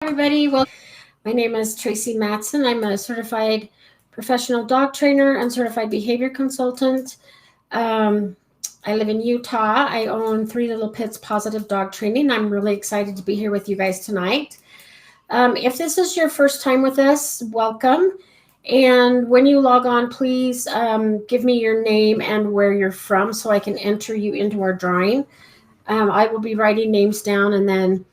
Everybody. Well, my name is Tracy Matson. I'm a certified professional dog trainer and certified behavior consultant. Um, I live in Utah. I own Three Little Pits Positive Dog Training. I'm really excited to be here with you guys tonight. If this is your first time with us, welcome. And when you log on, please give me your name and where you're from so I can enter you into our drawing. I will be writing names down, and then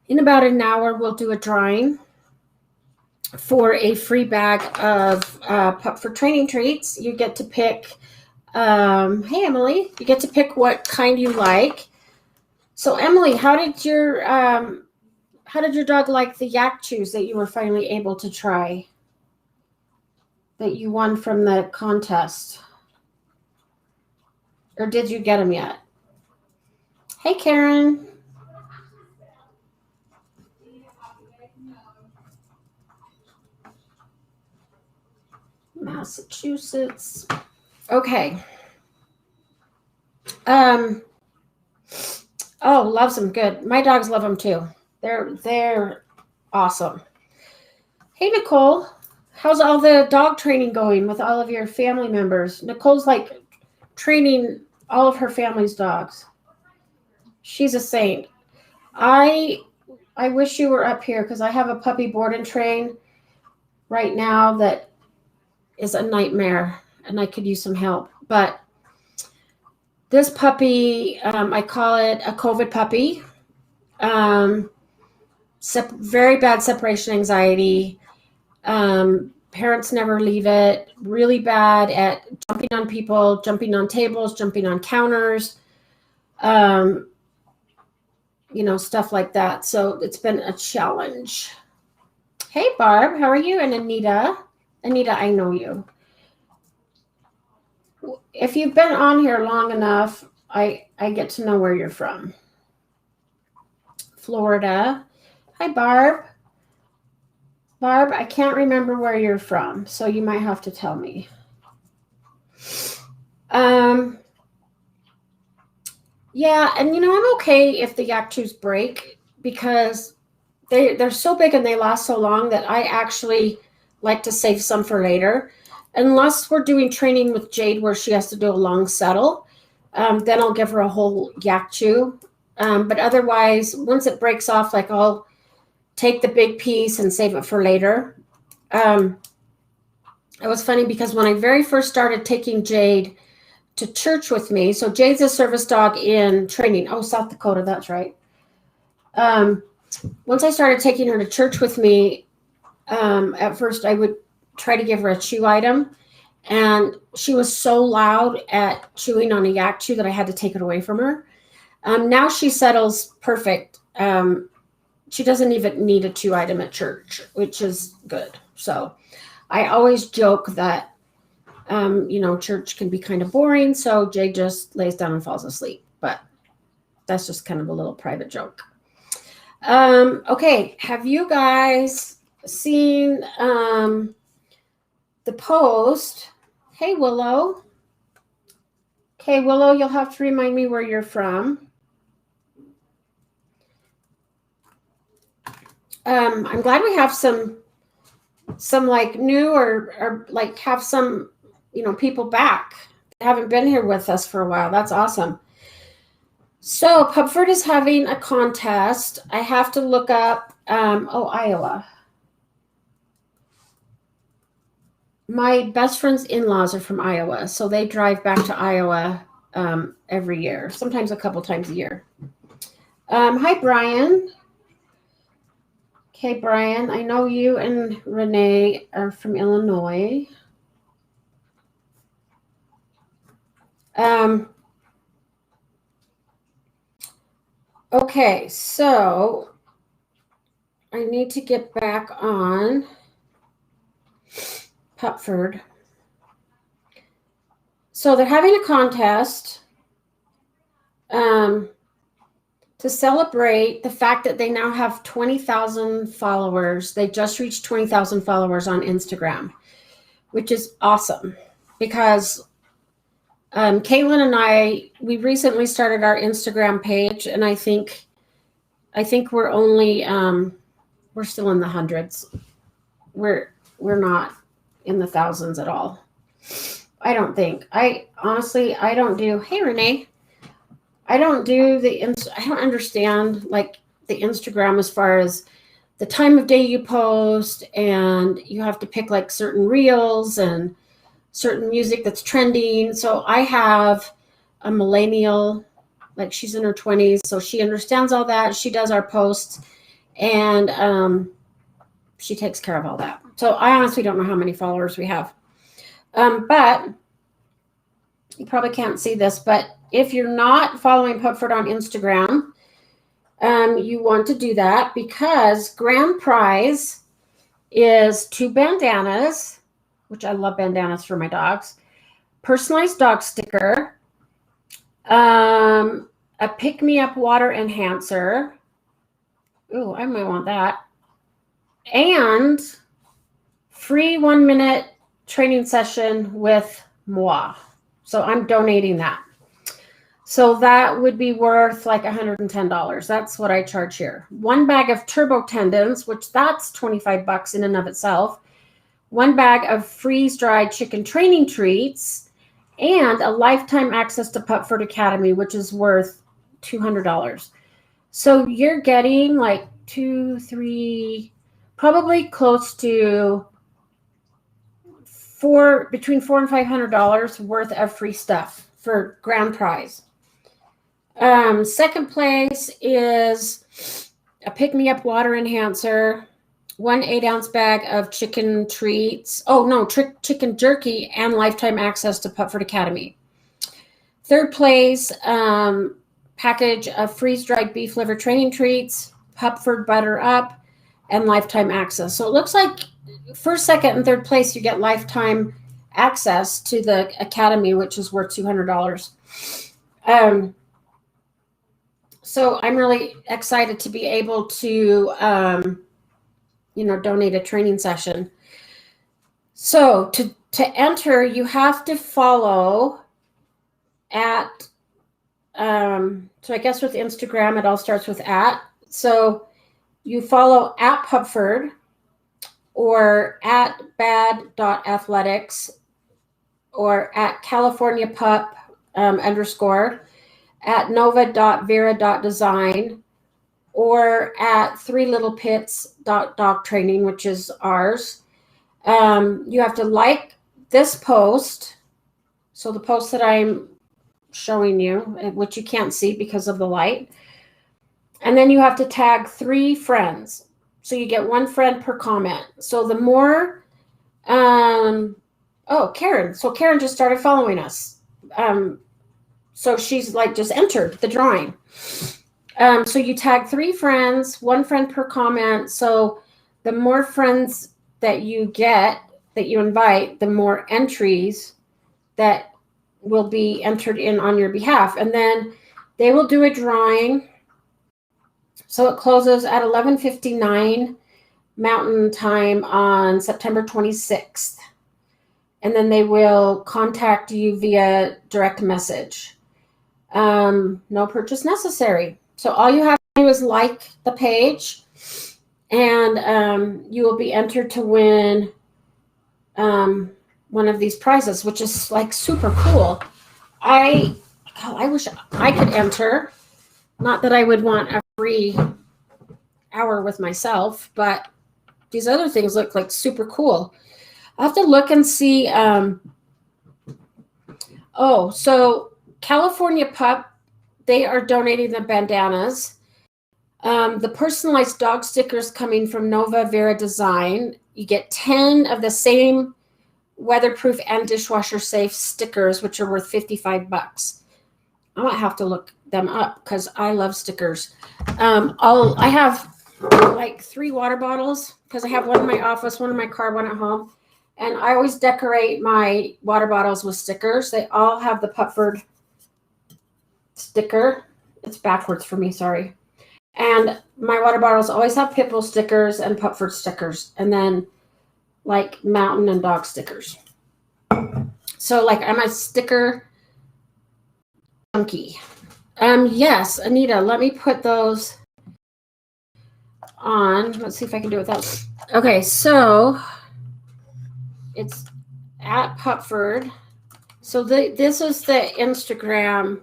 in about an hour, we'll do a drawing for a free bag of Pupford training treats. You get to pick, hey Emily, you get to pick what kind you like. So Emily, how did your dog like the yak chews that you were finally able to try, that you won from the contest? Or did you get them yet? Hey Karen. Massachusetts. Okay. Oh, loves them. Good. My dogs love them too. They're awesome. Hey Nicole, how's all the dog training going with all of your family members? Nicole's like training all of her family's dogs. She's a saint. I wish you were up here because I have a puppy board and train right now that is a nightmare, and I could use some help. But this puppy, I call it a COVID puppy. Very bad separation anxiety. Parents never leave it. Really bad at jumping on people, jumping on tables, jumping on counters, stuff like that. So it's been a challenge. Hey, Barb, how are you? And Anita, I know you. If you've been on here long enough, I get to know where you're from. Florida. Hi, Barb. Barb, I can't remember where you're from, so you might have to tell me. Yeah, and I'm okay if the yak chews break because they're so big and they last so long that I actually like to save some for later. Unless we're doing training with Jade where she has to do a long settle, then I'll give her a whole yak chew. But otherwise, once it breaks off, like I'll take the big piece and save it for later. It was funny because when I very first started taking Jade to church with me, so Jade's a service dog in training. Oh, South Dakota, that's right. Once I started taking her to church with me, at first I would try to give her a chew item, and she was so loud at chewing on a yak chew that I had to take it away from her. Now she settles perfect. She doesn't even need a chew item at church, which is good. So I always joke that, church can be kind of boring. So Jay just lays down and falls asleep, but that's just kind of a little private joke. Okay. Have you guys seen, the post? Hey, Willow. Okay, Willow, you'll have to remind me where you're from. I'm glad we have some like new or like have some, people back that haven't been here with us for a while. That's awesome. So Pupford is having a contest. I have to look up, Iowa. My best friend's in-laws are from Iowa, so they drive back to Iowa every year, sometimes a couple times a year. Hi, Brian. Okay, Brian, I know you and Renee are from Illinois. Okay, so I need to get back on Pupford. So they're having a contest to celebrate the fact that they now have 20,000 followers. They just reached 20,000 followers on Instagram, which is awesome because Caitlin and we recently started our Instagram page, and I think we're only we're still in the hundreds. We're not in the thousands at all. I don't think. I don't do, hey Renee, I don't understand like the Instagram as far as the time of day you post, and you have to pick like certain reels and certain music that's trending. So I have a millennial, like she's in her 20s, so she understands all that. She does our posts, and she takes care of all that. So I honestly don't know how many followers we have. But you probably can't see this, but if you're not following Pupford on Instagram, you want to do that, because grand prize is 2 bandanas, which I love bandanas for my dogs, personalized dog sticker, a pick-me-up water enhancer. Ooh, I might want that. And free 1-minute training session with moi. So I'm donating that. So that would be worth like $110. That's what I charge here. 1 bag of turbo tendons, which that's $25 in and of itself. 1 bag of freeze-dried chicken training treats, and a lifetime access to Pupford Academy, which is worth $200. So you're getting like 2, 3, probably close to between $400 and $500 worth of free stuff for grand prize. Second place is a pick-me-up water enhancer, 1 8-ounce bag of chicken treats. Oh no, chicken jerky, and lifetime access to Pupford Academy. Third place, package of freeze-dried beef liver training treats, Pupford Butter Up, and lifetime access. So it looks like first, second, and third place, you get lifetime access to the academy, which is worth $200. So I'm really excited to be able to, donate a training session. So to enter, you have to follow at, so I guess with Instagram, it all starts with at. So you follow at Pupford, or at bad.athletics, or at California Pup _, at nova.vera.design, or at 3littlepits.dog training, which is ours. You have to like this post. So the post that I'm showing you, which you can't see because of the light. And then you have to tag 3 friends. So you get 1 friend per comment. So the more, Karen. So Karen just started following us. So she's like just entered the drawing. So you tag 3 friends, 1 friend per comment. So the more friends that you get, that you invite, the more entries that will be entered in on your behalf. And then they will do a drawing. So it closes at 11:59 Mountain Time on September 26th. And then they will contact you via direct message. No purchase necessary. So all you have to do is like the page, and you will be entered to win one of these prizes, which is like super cool. I wish I could enter. Not that I would want a free hour with myself, but these other things look like super cool. I'll have to look and see. So California Pup, they are donating the bandanas. The personalized dog stickers coming from Nova Vera Design. You get 10 of the same weatherproof and dishwasher safe stickers, which are worth $55. I might have to look them up because I love stickers. I have like 3 water bottles, because I have one in my office, one in my car, one at home. And I always decorate my water bottles with stickers. They all have the Pupford sticker. It's backwards for me, sorry. And my water bottles always have Pitbull stickers and Pupford stickers, and then like mountain and dog stickers. So like I'm a sticker junkie. Yes, Anita, let me put those. on. Let's see if I can do it without. Okay, so it's at Pupford. So this is the Instagram.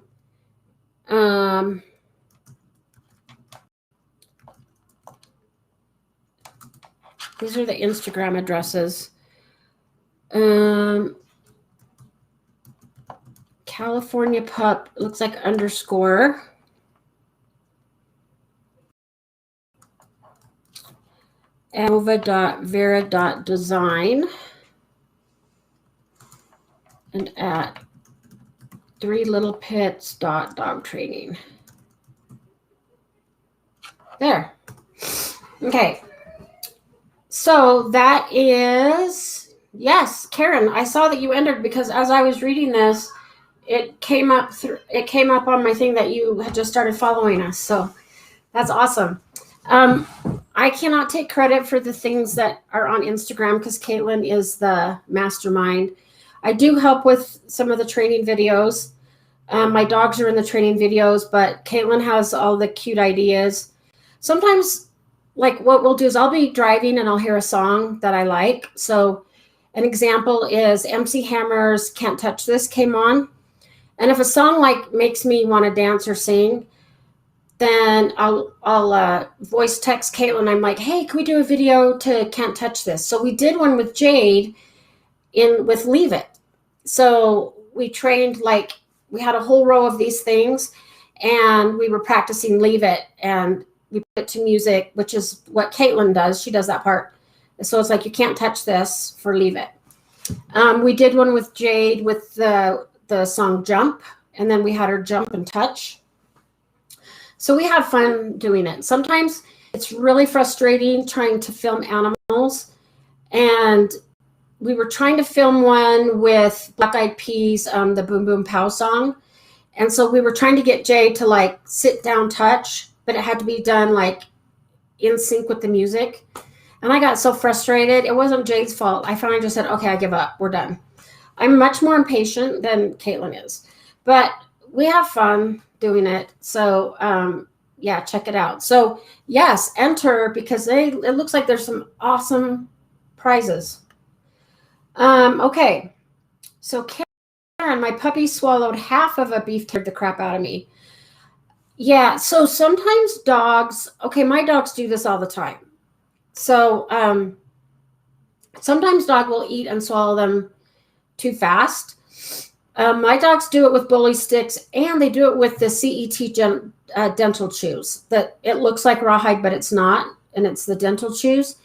These are the Instagram addresses. California Pup looks like _ Nova.vera.design and at 3littlepits.dogtraining. There. Okay. So that is, yes, Karen, I saw that you entered because as I was reading this, it came up on my thing that you had just started following us. So that's awesome. I cannot take credit for the things that are on Instagram because Caitlin is the mastermind. I do help with some of the training videos. My dogs are in the training videos, but Caitlin has all the cute ideas. Sometimes, like what we'll do is I'll be driving and I'll hear a song that I like. So an example is MC Hammer's Can't Touch This came on. And if a song like makes me want to dance or sing, then I'll voice text Caitlin. I'm like, hey, can we do a video to Can't Touch This? So we did one with Jade with Leave It. So we trained, like, we had a whole row of these things and we were practicing Leave It and we put it to music, which is what Caitlin does. She does that part. So it's like, you can't touch this for Leave It. We did one with Jade with the song Jump, and then we had her jump and touch. So we have fun doing it. Sometimes it's really frustrating trying to film animals. And we were trying to film one with Black Eyed Peas, the Boom Boom Pow song. And so we were trying to get Jay to like sit down touch, but it had to be done like in sync with the music. And I got so frustrated. It wasn't Jay's fault. I finally just said, okay, I give up. We're done. I'm much more impatient than Caitlin is. But we have fun doing it. So yeah, check it out. So yes, enter because it looks like there's some awesome prizes. Okay, so Karen, my puppy swallowed half of a beef, scared the crap out of me. Yeah, so sometimes dogs, okay, my dogs do this all the time. So sometimes dog will eat and swallow them too fast. My dogs do it with bully sticks, and they do it with the CET dental chews. That it looks like rawhide, but it's not, and it's the dental chews.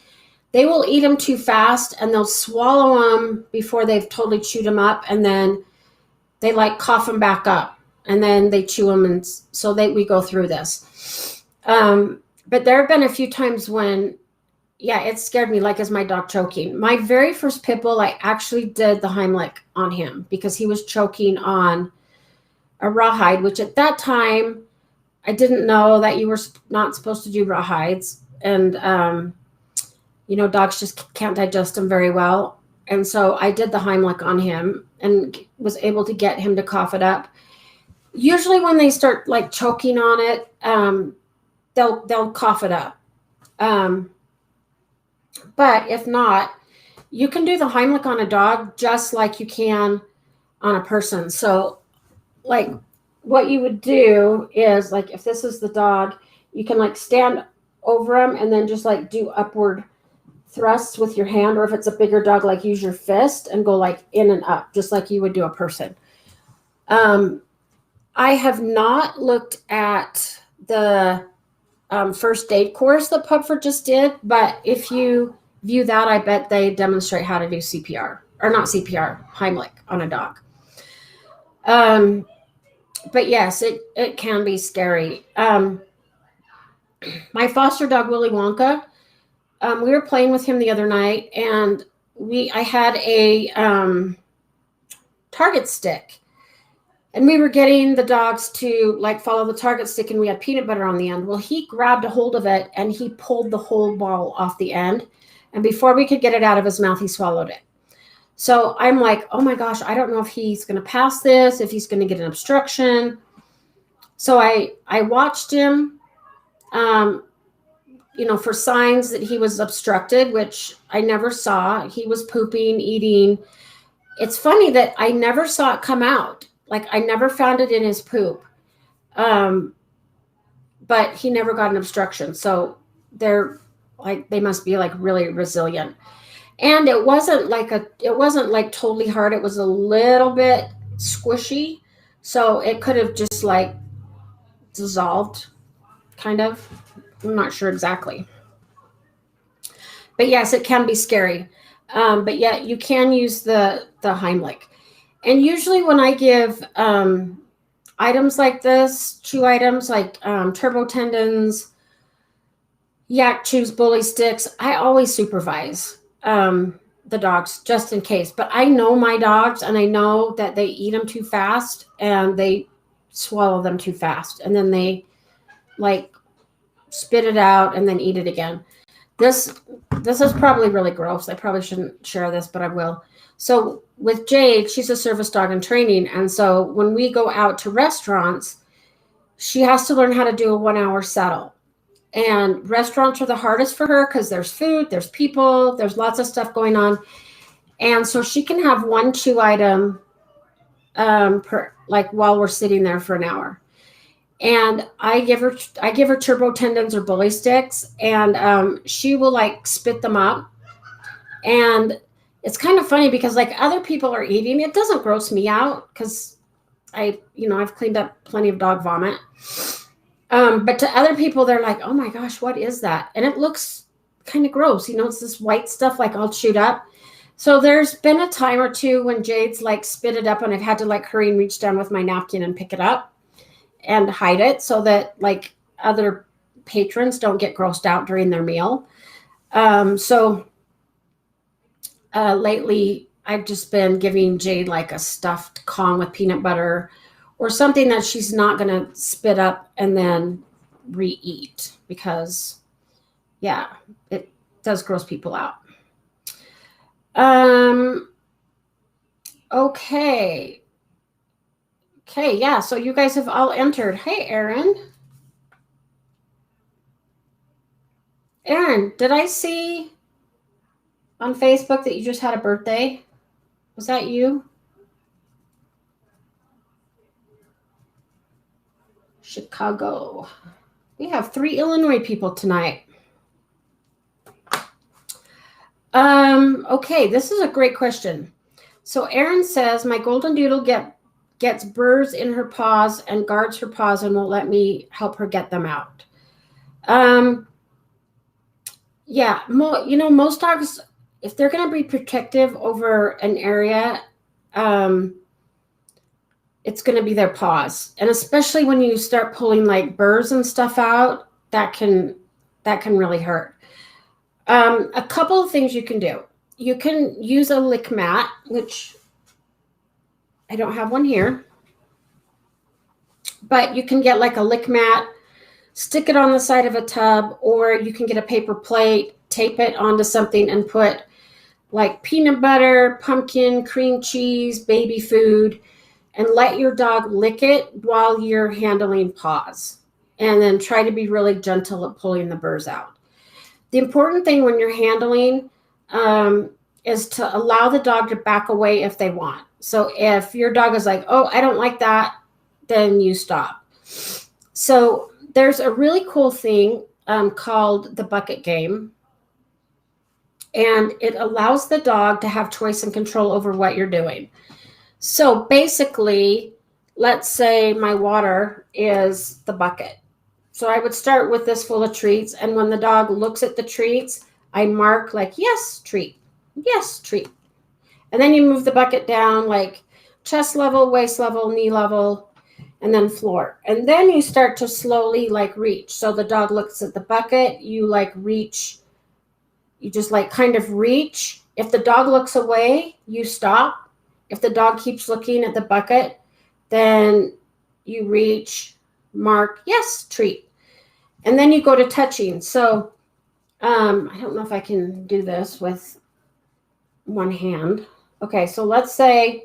They will eat them too fast, and they'll swallow them before they've totally chewed them up, and then they like cough them back up, and then they chew them, and so we go through this. But there have been a few times when, yeah, it scared me, like as my dog choking. My very first pit bull, I actually did the Heimlich on him because he was choking on a rawhide, which at that time, I didn't know that you were not supposed to do rawhides. And, you know, dogs just can't digest them very well. And so I did the Heimlich on him and was able to get him to cough it up. Usually when they start like choking on it, they'll cough it up. But if not, you can do the Heimlich on a dog just like you can on a person. So like what you would do is, like, if this is the dog, you can like stand over him and then just like do upward thrusts with your hand. Or if it's a bigger dog, like use your fist and go like in and up, just like you would do a person. I have not looked at the first aid course that Pupford just did, but if you view that, I bet they demonstrate how to do CPR, or not CPR, Heimlich on a dog. But yes, it can be scary. My foster dog, Willy Wonka, we were playing with him the other night, and I had a target stick. And we were getting the dogs to like follow the target stick, and we had peanut butter on the end. Well, he grabbed a hold of it and he pulled the whole ball off the end. And before we could get it out of his mouth, he swallowed it. So I'm like, oh my gosh, I don't know if he's going to pass this, if he's going to get an obstruction. So I watched him. You for signs that he was obstructed, which I never saw. He was pooping, eating. It's funny that I never saw it come out. Like, I never found it in his poop. But he never got an obstruction. So they must be like really resilient. And it wasn't like totally hard. It was a little bit squishy. So it could have just like dissolved, kind of. I'm not sure exactly. But yes, it can be scary. But yeah, you can use the Heimlich. And usually when I give items like this, chew items like turbo tendons, yak chews, bully sticks, I always supervise the dogs just in case. But I know my dogs, and I know that they eat them too fast and they swallow them too fast. And then they like spit it out and then eat it again. This is probably really gross. I probably shouldn't share this, but I will. So with Jade, she's a service dog in training. And so when we go out to restaurants, she has to learn how to do a 1 hour settle. And restaurants are the hardest for her because there's food, there's people, there's lots of stuff going on. And so she can have one chew item while we're sitting there for an hour. And I give her turbo tendons or bully sticks, and she will like spit them up. And it's kind of funny because like other people are eating, it doesn't gross me out because I've cleaned up plenty of dog vomit. But to other people, they're like, oh my gosh, what is that? And it looks kind of gross. It's this white stuff like all chewed up. So there's been a time or two when Jade's like spit it up and I've had to like hurry and reach down with my napkin and pick it up and hide it so that like other patrons don't get grossed out during their meal. Lately I've just been giving Jade like a stuffed Kong with peanut butter or something that she's not going to spit up and then re-eat because it does gross people out. Okay, yeah, so you guys have all entered. Hey, Aaron. Aaron, did I see on Facebook that you just had a birthday? Was that you? Chicago. We have 3 Illinois people tonight. Okay, this is a great question. So Aaron says, my golden doodle gets burrs in her paws and guards her paws and won't let me help her get them out. Most dogs, if they're going to be protective over an area, it's going to be their paws. And especially when you start pulling like burrs and stuff out, that can really hurt. A couple of things you can do. You can use a lick mat, which I don't have one here, but you can get like a lick mat, stick it on the side of a tub, or you can get a paper plate, tape it onto something and put like peanut butter, pumpkin, cream cheese, baby food, and let your dog lick it while you're handling paws. And then try to be really gentle at pulling the burrs out. The important thing when you're handling is to allow the dog to back away if they want. So if your dog is like, oh, I don't like that, then you stop. So there's a really cool thing called the bucket game. And it allows the dog to have choice and control over what you're doing. So basically, let's say my water is the bucket. So I would start with this full of treats. And when the dog looks at the treats, I mark like, yes, treat. Yes, treat. And then you move the bucket down like chest level, waist level, knee level, and then floor. And then you start to slowly like reach. So the dog looks at the bucket, you like reach, you just like kind of reach. If the dog looks away, you stop. If the dog keeps looking at the bucket, then you reach, mark, yes, treat. And then you go to touching. So I don't know if I can do this with one hand. Okay, so let's say,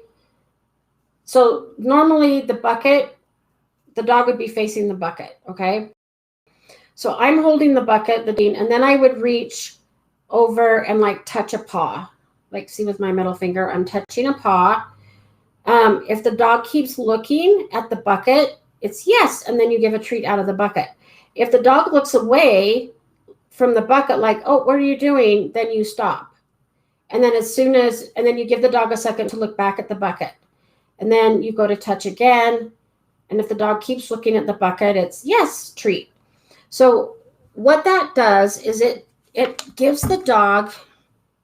so normally the bucket, the dog would be facing the bucket, okay? So I'm holding the bucket, and then I would reach over and like touch a paw. Like, see, with my middle finger, I'm touching a paw. If the dog keeps looking at the bucket, it's yes, and then you give a treat out of the bucket. If the dog looks away from the bucket, like, oh, what are you doing? Then you stop. And then and then you give the dog a second to look back at the bucket. And then you go to touch again. And if the dog keeps looking at the bucket, it's yes, treat. So what that does is it gives the dog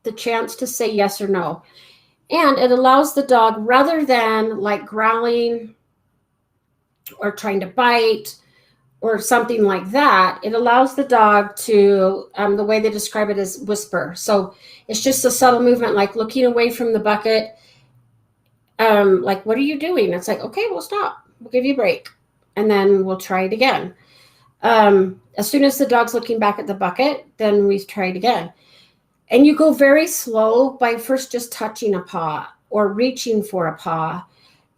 the chance to say yes or no. And it allows the dog, rather than like growling or trying to bite or something like that, it allows the dog to, the way they describe it is whisper. So it's just a subtle movement, like looking away from the bucket. Like, what are you doing? It's like, okay, we'll stop. We'll give you a break. And then we'll try it again. As soon as the dog's looking back at the bucket, then we try it again. And you go very slow by first just touching a paw or reaching for a paw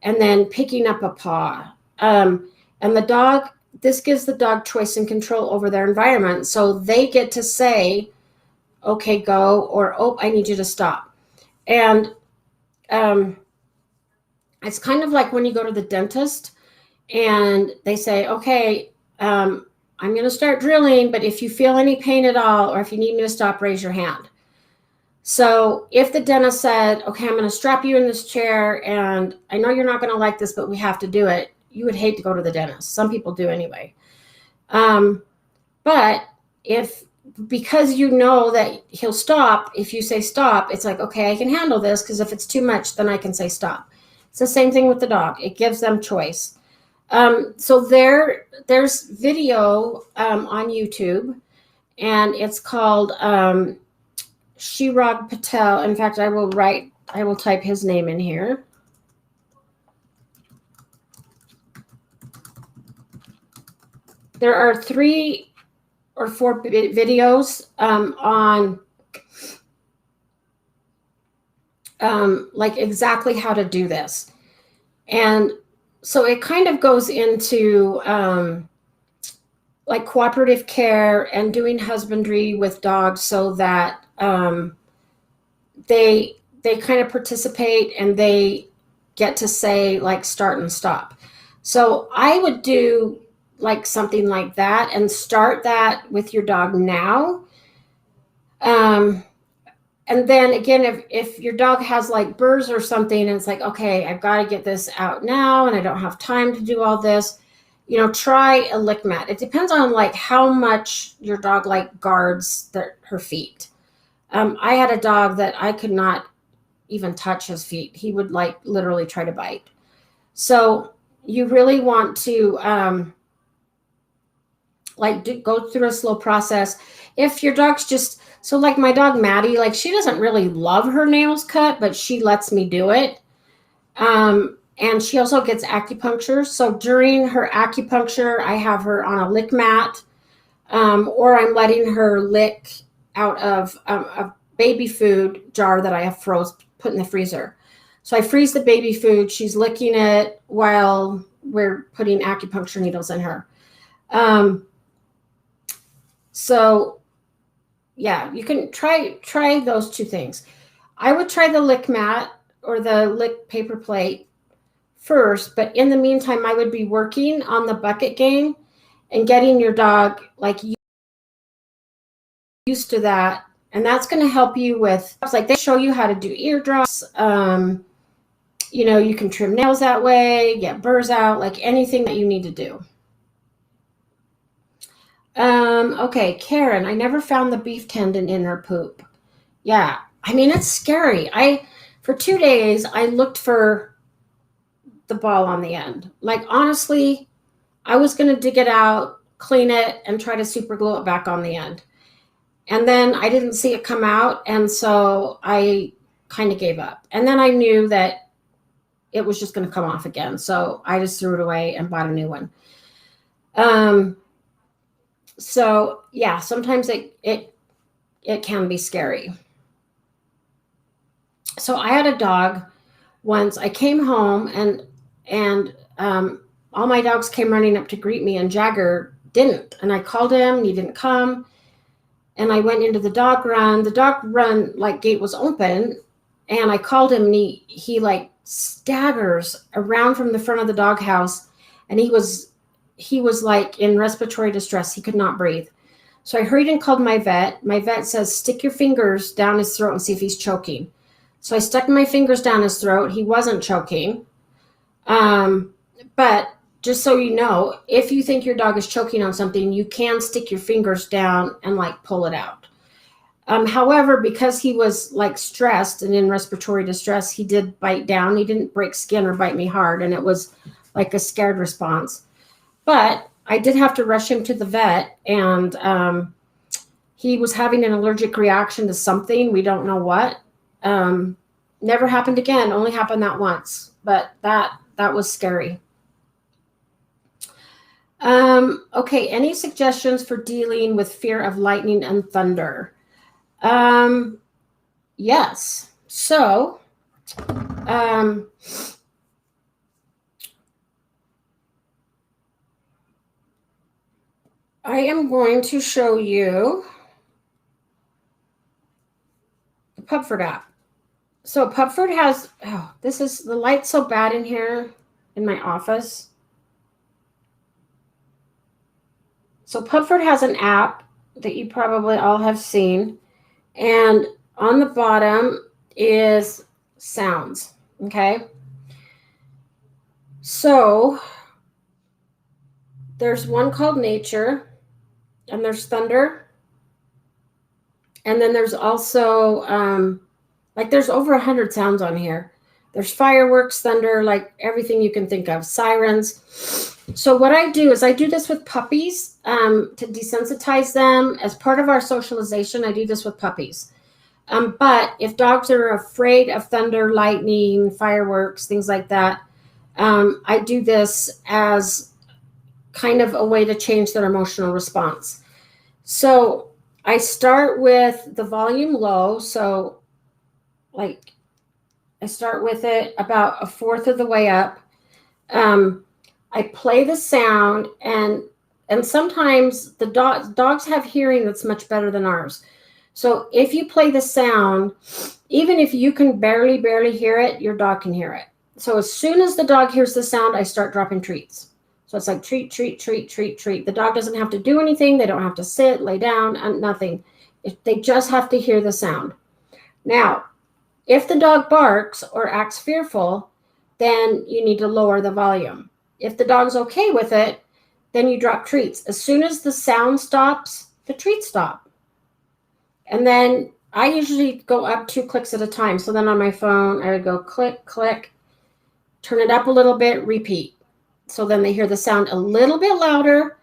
and then picking up a paw. And the dog, this gives the dog choice and control over their environment. So they get to say, okay, go, or, oh, I need you to stop. And it's kind of like when you go to the dentist and they say, okay, I'm going to start drilling, but if you feel any pain at all, or if you need me to stop, raise your hand. So if the dentist said, okay, I'm going to strap you in this chair, and I know you're not going to like this, but we have to do it, you would hate to go to the dentist. Some people do anyway. But because you know that he'll stop, if you say stop, it's like, okay, I can handle this, because if it's too much, then I can say stop. It's the same thing with the dog. It gives them choice. So there's video on YouTube, and it's called Chirag Patel. In fact, I will type his name in here. There are 3 or 4 videos on like exactly how to do this. And so it kind of goes into like cooperative care and doing husbandry with dogs, so that they kind of participate and they get to say like start and stop. So I would do like something like that and start that with your dog now. And then again, if your dog has like burrs or something, and it's like, okay, I've got to get this out now and I don't have time to do all this, try a lick mat. It depends on like how much your dog like guards her feet. I had a dog that I could not even touch his feet. He would like literally try to bite. So you really want to go through a slow process. If your dog's just, so like my dog Maddie, like she doesn't really love her nails cut, but she lets me do it. And she also gets acupuncture. So during her acupuncture, I have her on a lick mat, or I'm letting her lick out of a baby food jar that I have put in the freezer. So I freeze the baby food. She's licking it while we're putting acupuncture needles in her. So yeah, you can try those 2 things. I would try the lick mat or the lick paper plate first, but in the meantime, I would be working on the bucket game and getting your dog like used to that. And that's going to help you with, like, they show you how to do eardrops. You can trim nails that way, get burrs out, like anything that you need to do. Okay, Karen, I never found the beef tendon in her poop. Yeah, I mean, it's scary. For 2 days, I looked for the ball on the end. Like, honestly, I was going to dig it out, clean it, and try to super glue it back on the end. And then I didn't see it come out, and so I kind of gave up. And then I knew that it was just going to come off again, so I just threw it away and bought a new one. So yeah, sometimes it can be scary. So I had a dog once. I came home and all my dogs came running up to greet me, and Jagger didn't. And I called him and he didn't come. And I went into the dog run. The dog run gate was open, and I called him, and he staggers around from the front of the doghouse, and he was in respiratory distress. He could not breathe. So I hurried and called my vet. My vet says, stick your fingers down his throat and see if he's choking. So I stuck my fingers down his throat. He wasn't choking. But just so you know, if you think your dog is choking on something, you can stick your fingers down and pull it out. However, because he was stressed and in respiratory distress, he did bite down. He didn't break skin or bite me hard, and it was a scared response. But I did have to rush him to the vet, and he was having an allergic reaction to something. We don't know what. Never happened again. Only happened that once, but that was scary. Okay, any suggestions for dealing with fear of lightning and thunder? Yes. So, I am going to show you the Pupford app. So Pupford has, this is, the light's so bad in here in my office. So Pupford has an app that you probably all have seen. And on the bottom is sounds, okay? So there's one called nature, and there's thunder. And then there's also, there's over 100 sounds on here. There's fireworks, thunder, everything you can think of, sirens. So what I do is I do this with puppies to desensitize them. As part of our socialization, I do this with puppies. But if dogs are afraid of thunder, lightning, fireworks, things like that, I do this as kind of a way to change their emotional response. So I start with the volume low. So I start with it about a fourth of the way up. I play the sound, and sometimes the dogs have hearing that's much better than ours. So if you play the sound, even if you can barely hear it, your dog can hear it. So as soon as the dog hears the sound, I start dropping treats. So it's treat, treat, treat, treat, treat. The dog doesn't have to do anything. They don't have to sit, lay down, and nothing. They just have to hear the sound. Now, if the dog barks or acts fearful, then you need to lower the volume. If the dog's okay with it, then you drop treats. As soon as the sound stops, the treats stop. And then I usually go up 2 clicks at a time. So then on my phone, I would go click, click, turn it up a little bit, repeat. So then they hear the sound a little bit louder.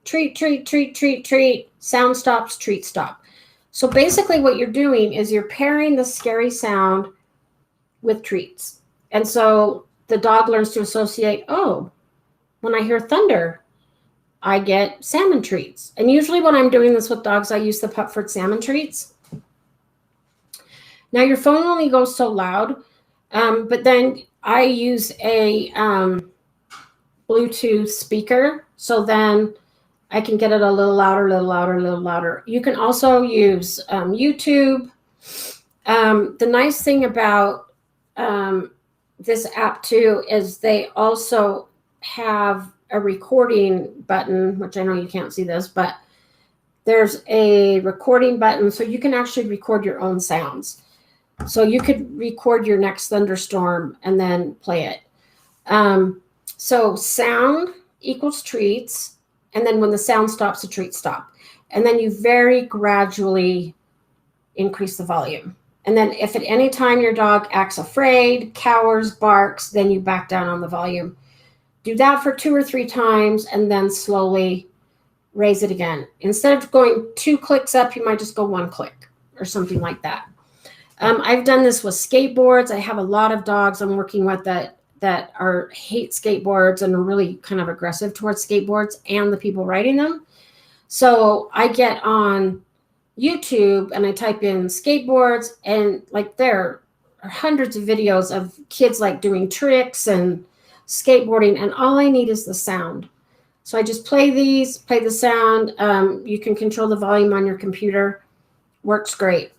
Treat, treat, treat, treat, treat. Sound stops, treat stop. So basically what you're doing is you're pairing the scary sound with treats. And so the dog learns to associate, oh, when I hear thunder, I get salmon treats. And usually when I'm doing this with dogs, I use the Pupford salmon treats. Now your phone only goes so loud, but then I use a Bluetooth speaker. So then I can get it a little louder, a little louder, a little louder. You can also use YouTube. The nice thing about this app too is they also have a recording button, which I know you can't see this, but there's a recording button, so you can actually record your own sounds. So you could record your next thunderstorm and then play it. So sound equals treats, and then when the sound stops, the treats stop. And then you very gradually increase the volume. And then if at any time your dog acts afraid, cowers, barks, then you back down on the volume. Do that for 2 or 3 times, and then slowly raise it again. Instead of going 2 clicks up, you might just go 1 click or something like that. I've done this with skateboards. I have a lot of dogs I'm working with that hate skateboards and are really kind of aggressive towards skateboards and the people riding them. So I get on YouTube and I type in skateboards, and there are hundreds of videos of kids doing tricks and skateboarding, and all I need is the sound. So I just play these, play the sound. You can control the volume on your computer. Works great.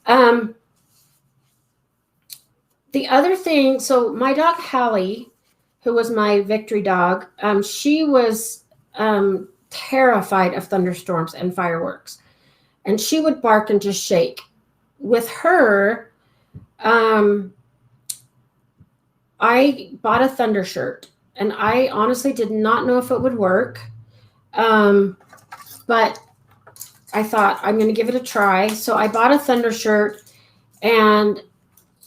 The other thing, so my dog Hallie, who was my victory dog, she was terrified of thunderstorms and fireworks. And she would bark and just shake. With her, I bought a thunder shirt, and I honestly did not know if it would work. But I thought I'm going to give it a try. So I bought a thunder shirt, and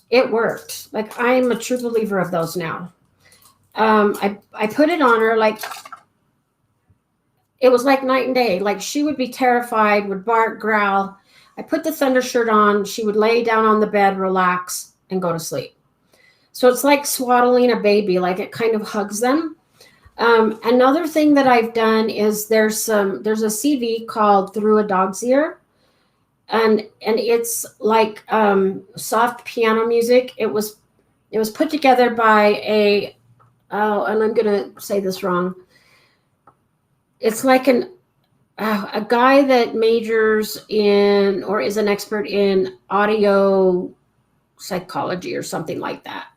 it worked. Like, I'm a true believer of those now. I put it on her, like, it was like night and day. Like, she would be terrified, would bark, growl. I put the thunder shirt on. She would lay down on the bed, relax, and go to sleep. So it's like swaddling a baby. Like, it kind of hugs them. Another thing that I've done is there's a CD called Through a Dog's Ear, and it's like soft piano music. It was put together by and I'm gonna say this wrong. It's like a guy that majors in or is an expert in audio psychology or something like that,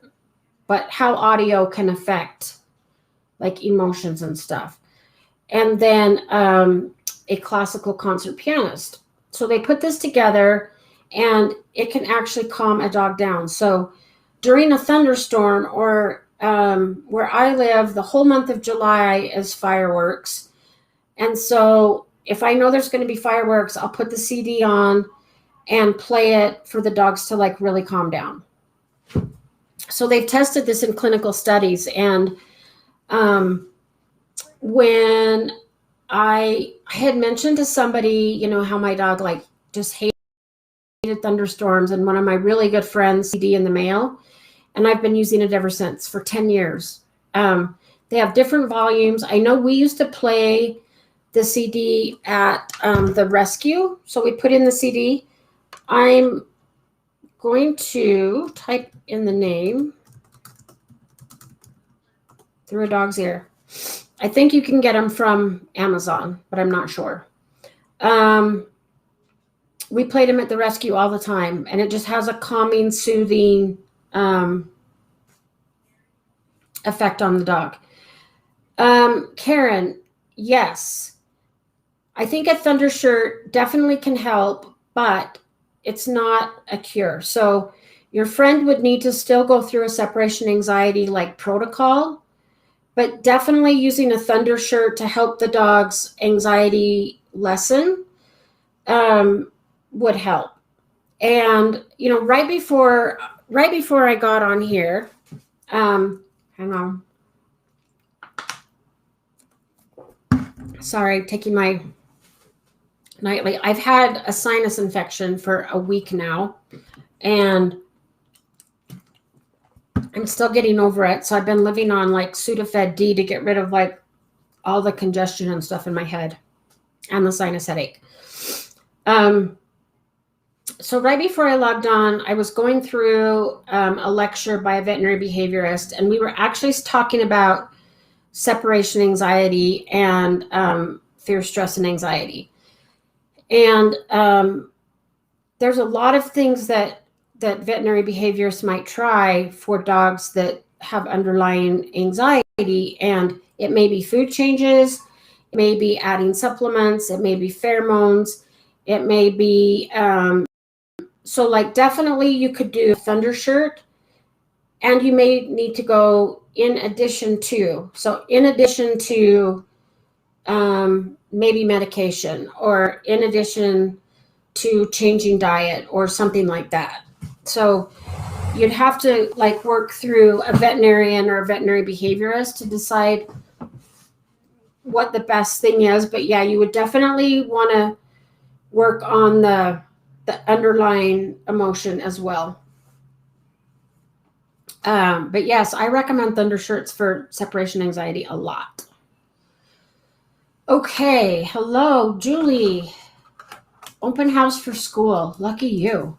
but how audio can affect like emotions and stuff. And then a classical concert pianist. So they put this together, and it can actually calm a dog down. So during a thunderstorm, or where I live, the whole month of July is fireworks. And so if I know there's going to be fireworks, I'll put the CD on and play it for the dogs to like really calm down. So they've tested this in clinical studies. And when I had mentioned to somebody, how my dog like just hated thunderstorms, and one of my really good friends CD in the mail, and I've been using it ever since for 10 years. They have different volumes. I know we used to play the CD at the rescue. So we put in the CD. I'm going to type in the name, Through a Dog's Ear. I think you can get them from Amazon, but I'm not sure. We played them at the rescue all the time, and it just has a calming, soothing effect on the dog. Karen, yes. I think a thunder shirt definitely can help, but it's not a cure. So your friend would need to still go through a separation anxiety like protocol, but definitely using a thunder shirt to help the dog's anxiety lessen would help. And right before I got on here, hang on. Sorry, taking my nightly. I've had a sinus infection for a week now, and I'm still getting over it. So I've been living on like Sudafed D to get rid of like all the congestion and stuff in my head and the sinus headache. So right before I logged on, I was going through a lecture by a veterinary behaviorist, and we were actually talking about separation anxiety and fear, stress, and anxiety. And there's a lot of things that veterinary behaviorists might try for dogs that have underlying anxiety. And it may be food changes, it may be adding supplements, it may be pheromones, it may be, so like definitely you could do a thunder shirt, and you may need to go in addition to maybe medication, or in addition to changing diet or something like that. So you'd have to like work through a veterinarian or a veterinary behaviorist to decide what the best thing is. But yeah, you would definitely want to work on the underlying emotion as well. But yes, I recommend thunder shirts for separation anxiety a lot. Okay, hello, Julie. Open house for school. Lucky you.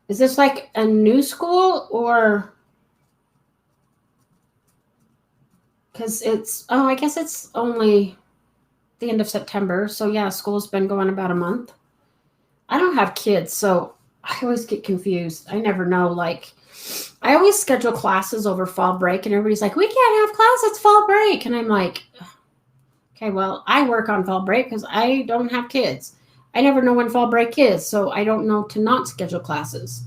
Is this like a new school, or? because I guess it's only the end of September. So yeah, school's been going about a month. I don't have kids, so I always get confused. I never know. Like, I always schedule classes over fall break, and everybody's like, we can't have class, it's fall break. And I'm like, okay, well, I work on fall break because I don't have kids. I never know when fall break is, so I don't know to not schedule classes.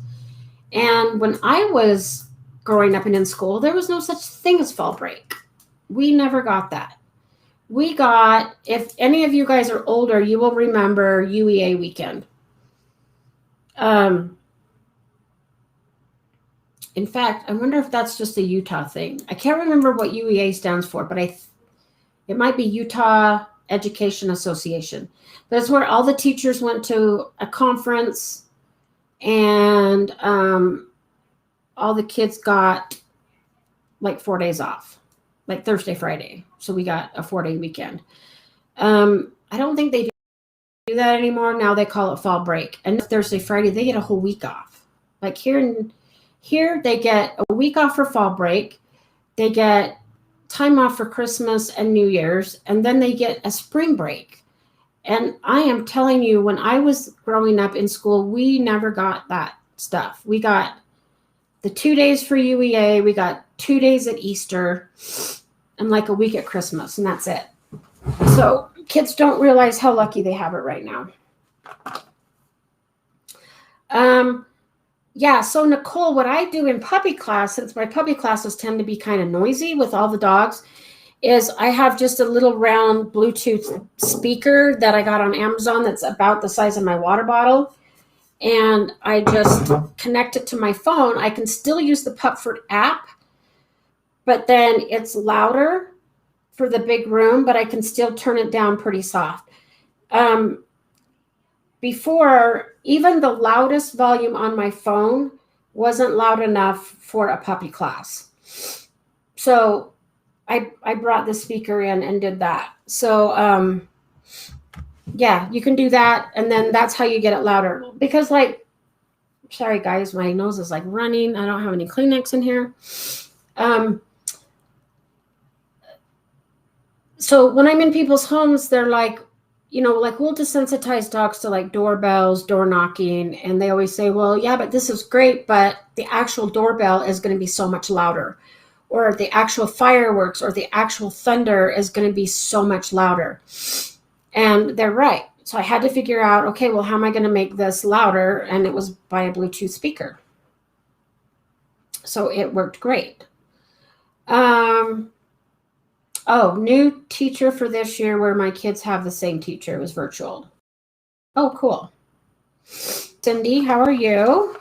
And when I was growing up and in school, there was no such thing as fall break. We never got that. We got, if any of you guys are older, you will remember UEA weekend. In fact, I wonder if that's just a Utah thing. I can't remember what UEA stands for, but it might be Utah Education Association. That's where all the teachers went to a conference, and all the kids got like 4 days off, like Thursday, Friday. So we got a 4-day weekend. I don't think they do that anymore. Now they call it fall break. And Thursday, Friday, they get a whole week off. Like here they get a week off for fall break. They get time off for Christmas and New Year's, and then they get a spring break. And I am telling you, when I was growing up in school, we never got that stuff. We got the 2 days for UEA, we got 2 days at Easter, and like a week at Christmas, and that's it. So kids don't realize how lucky they have it right now. Yeah, so Nicole, what I do in puppy class, since my puppy classes tend to be kind of noisy with all the dogs, is I have just a little round Bluetooth speaker that I got on Amazon that's about the size of my water bottle. And I just connect it to my phone. I can still use the Pupford app, but then it's louder for the big room, but I can still turn it down pretty soft. Before, even the loudest volume on my phone wasn't loud enough for a puppy class. So I brought the speaker in and did that. So yeah, you can do that, and then that's how you get it louder. Because, like, sorry guys, my nose is like running. I don't have any Kleenex in here. So when I'm in people's homes, they're like, like, we'll desensitize dogs to like doorbells, door knocking, and they always say, well, yeah, but this is great, but the actual doorbell is going to be so much louder, or the actual fireworks or the actual thunder is going to be so much louder. And they're right. So I had to figure out, okay, well, how am I going to make this louder? And it was by a Bluetooth speaker. So it worked great. Oh, new teacher for this year where my kids have the same teacher. It was virtual. Oh, cool. Cindy, how are you?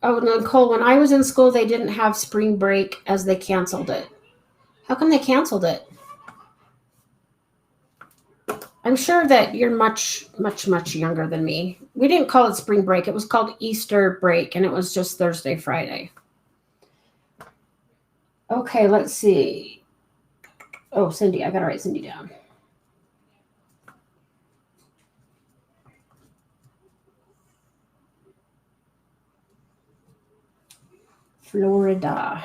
Oh, Nicole, when I was in school, they didn't have spring break as they canceled it. How come they canceled it? I'm sure that you're much, much, much younger than me. We didn't call it spring break. It was called Easter break, and it was just Thursday, Friday. Okay, let's see. Oh, Cindy, I got to write Cindy down. Florida.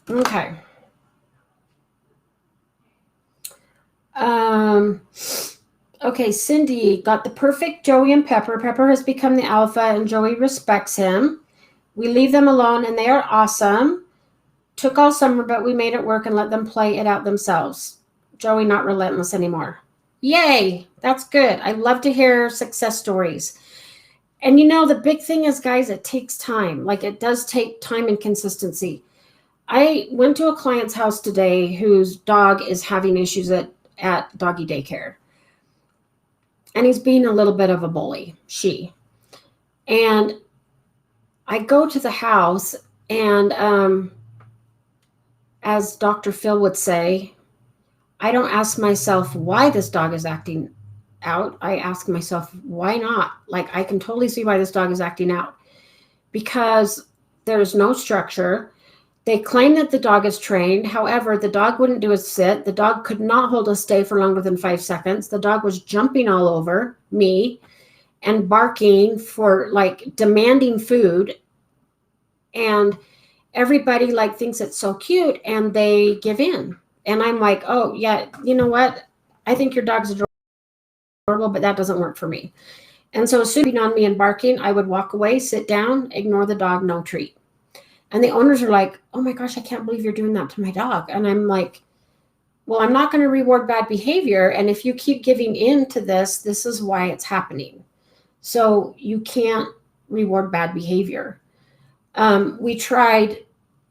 Okay. Okay, Cindy got the perfect Joey and Pepper. Pepper has become the alpha, and Joey respects him. We leave them alone, and they are awesome. Took all summer, but we made it work and let them play it out themselves. Joey not relentless anymore. Yay! That's good. I love to hear success stories. And the big thing is, guys, it takes time. Like, it does take time and consistency. I went to a client's house today whose dog is having issues at doggy daycare. And he's being a little bit of a bully, And I go to the house, and as Dr. Phil would say, I don't ask myself why this dog is acting out. I ask myself, why not? Like, I can totally see why this dog is acting out. Because there's no structure. They claim that the dog is trained. However, the dog wouldn't do a sit. The dog could not hold a stay for longer than 5 seconds. The dog was jumping all over me and barking for, like, demanding food. And everybody like thinks it's so cute and they give in. And I'm like, oh yeah, you know what? I think your dog's adorable, but that doesn't work for me. And so as soon as on me and barking, I would walk away, sit down, ignore the dog, no treat. And the owners are like, oh my gosh, I can't believe you're doing that to my dog. And I'm like, well, I'm not going to reward bad behavior. And if you keep giving in to this is why it's happening. So you can't reward bad behavior. We tried,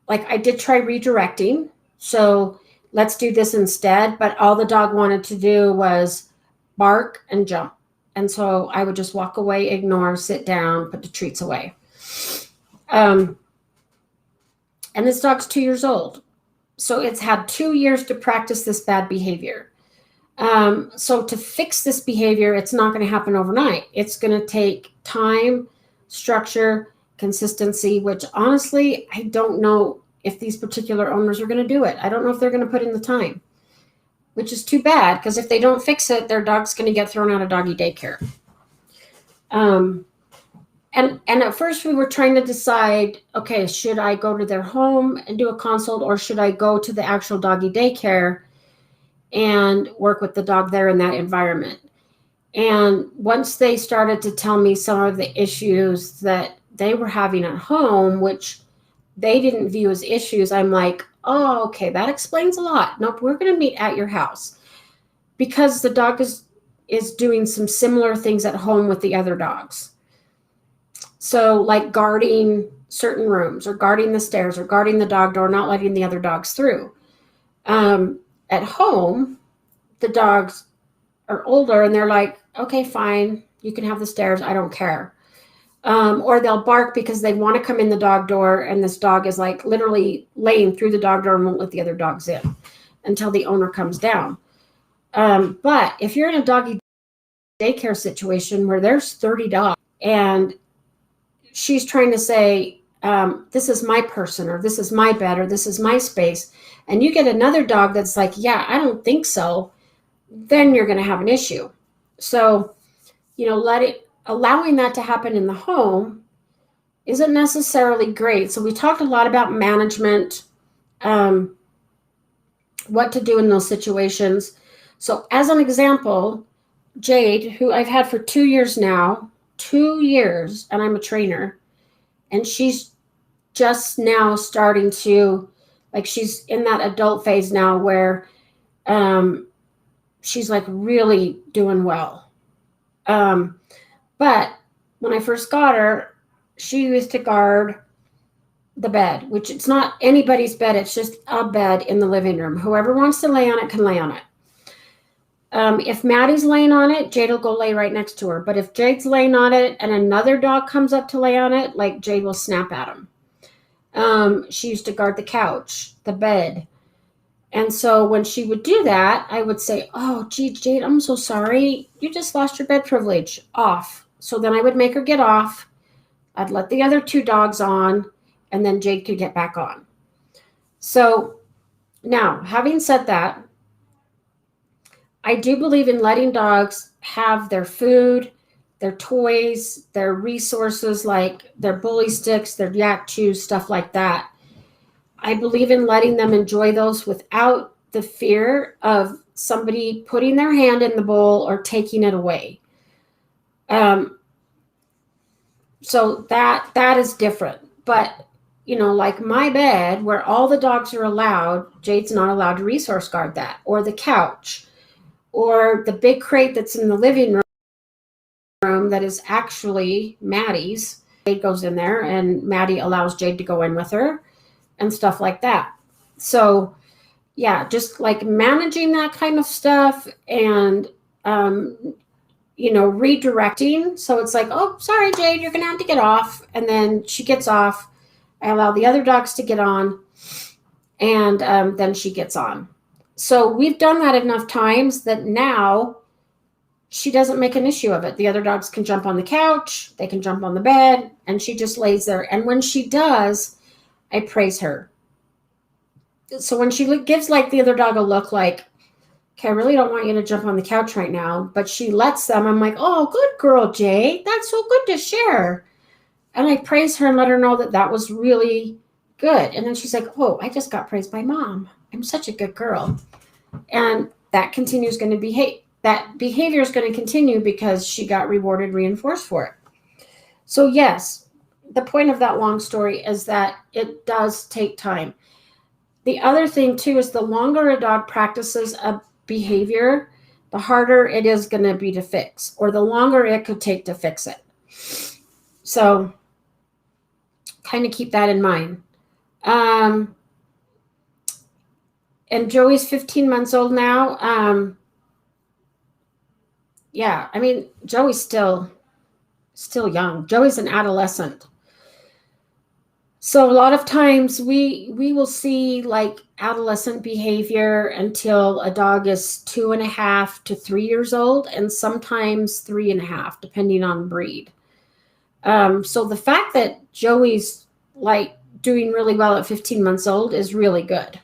like I did try redirecting. So let's do this instead. But all the dog wanted to do was bark and jump. And so I would just walk away, ignore, sit down, put the treats away. And this dog's 2 years old. So it's had 2 years to practice this bad behavior. So to fix this behavior, it's not going to happen overnight. It's going to take time, structure, consistency, which honestly, I don't know if these particular owners are going to do it. I don't know if they're going to put in the time, which is too bad, because if they don't fix it, their dog's going to get thrown out of doggy daycare. And at first we were trying to decide, okay, should I go to their home and do a consult, or should I go to the actual doggy daycare and work with the dog there in that environment? And once they started to tell me some of the issues that they were having at home, which they didn't view as issues, I'm like, oh, okay, that explains a lot. Nope, we're going to meet at your house, because the dog is doing some similar things at home with the other dogs. So like guarding certain rooms, or guarding the stairs, or guarding the dog door, not letting the other dogs through. At home, the dogs are older and they're like, okay, fine, you can have the stairs, I don't care. Or they'll bark because they want to come in the dog door, and this dog is like literally laying through the dog door and won't let the other dogs in until the owner comes down. But if you're in a doggy daycare situation where there's 30 dogs and she's trying to say, this is my person, or this is my bed, or this is my space, and you get another dog that's like, yeah, I don't think so, then you're going to have an issue. So, allowing that to happen in the home isn't necessarily great. So we talked a lot about management, what to do in those situations. So as an example, Jade, who I've had for 2 years now, 2 years, and I'm a trainer, and she's just now starting to, like, she's in that adult phase now where she's like really doing well. But when I first got her, she used to guard the bed, which it's not anybody's bed. It's just a bed in the living room. Whoever wants to lay on it can lay on it. If Maddie's laying on it, Jade will go lay right next to her. But if Jade's laying on it and another dog comes up to lay on it, like, Jade will snap at him. She used to guard the couch, the bed. And so when she would do that, I would say, oh, gee, Jade, I'm so sorry. You just lost your bed privilege. Off. So then I would make her get off. I'd let the other 2 dogs on, and then Jade could get back on. So now, having said that, I do believe in letting dogs have their food, their toys, their resources, like their bully sticks, their yak chews, stuff like that. I believe in letting them enjoy those without the fear of somebody putting their hand in the bowl or taking it away. So that is different. But, like my bed, where all the dogs are allowed, Jade's not allowed to resource guard that, or the couch, or the big crate that's in the living room that is actually Maddie's. Jade goes in there, and Maddie allows Jade to go in with her and stuff like that. So yeah, just like managing that kind of stuff, and redirecting. So it's like, oh, sorry, Jade, you're gonna have to get off. And then she gets off. I allow the other dogs to get on, and then she gets on. So we've done that enough times that now she doesn't make an issue of it. The other dogs can jump on the couch, they can jump on the bed, and she just lays there. And when she does, I praise her. So when she gives like the other dog a look like, okay, I really don't want you to jump on the couch right now, but she lets them, I'm like, oh, good girl, Jade. That's so good to share. And I praise her and let her know that was really good. And then she's like, oh, I just got praised by mom. I'm such a good girl. And that continues going to behave. That behavior is going to continue because she got rewarded, reinforced for it. So yes, the point of that long story is that it does take time. The other thing too is the longer a dog practices a behavior, the harder it is going to be to fix, or the longer it could take to fix it. So kind of keep that in mind. And Joey's 15 months old now. Yeah, I mean, Joey's still young. Joey's an adolescent. So a lot of times we will see like adolescent behavior until a dog is 2.5 to 3 years old, and sometimes 3.5, depending on breed. So the fact that Joey's like doing really well at 15 months old is really good.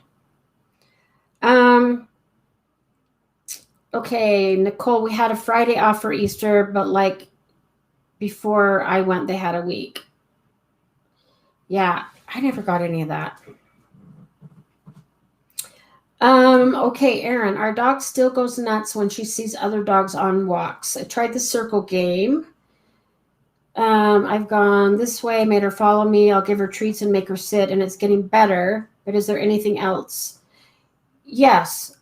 Okay, Nicole, we had a Friday off for Easter, but like before I went, they had a week. Yeah, I never got any of that. Okay, Erin, our dog still goes nuts when she sees other dogs on walks. I tried the circle game. I've gone this way, made her follow me. I'll give her treats and make her sit, and it's getting better. But is there anything else? Yes.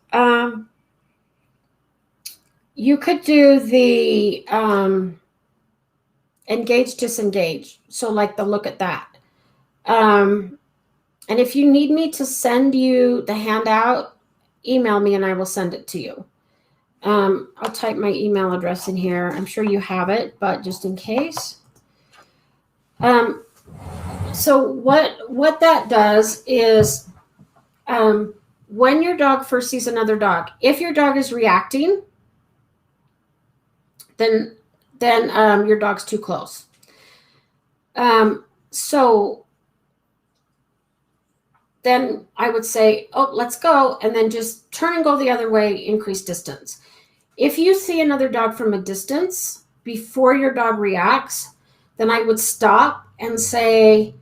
You could do the engage, disengage. So like the look at that. And if you need me to send you the handout, email me and I will send it to you. I'll type my email address in here. I'm sure you have it, but just in case. So what that does is when your dog first sees another dog, if your dog is reacting, then your dog's too close. So then I would say, oh, let's go. And then just turn and go the other way, increase distance. If you see another dog from a distance before your dog reacts, then I would stop and say,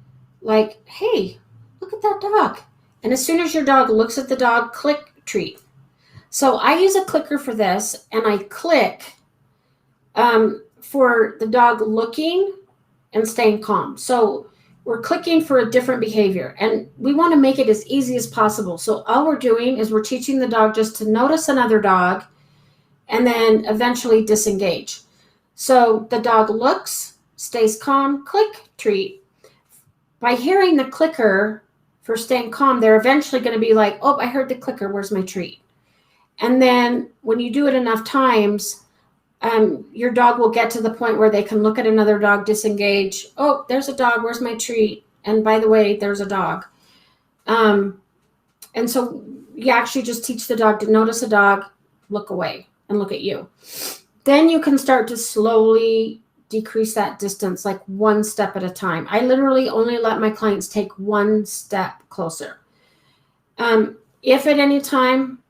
like, hey, look at that dog. And as soon as your dog looks at the dog, click treat. So I use a clicker for this, and I click for the dog looking and staying calm. So we're clicking for a different behavior, and we want to make it as easy as possible. So all we're doing is we're teaching the dog just to notice another dog and then eventually disengage. So the dog looks, stays calm, click, treat. By hearing the clicker for staying calm, they're eventually going to be like, oh, I heard the clicker, where's my treat? And then when you do it enough times, your dog will get to the point where they can look at another dog, disengage. Oh, there's a dog. Where's my treat? And by the way, there's a dog. And so you actually just teach the dog to notice a dog, look away, and look at you. Then you can start to slowly decrease that distance, like one step at a time. I literally only let my clients take one step closer. If at any time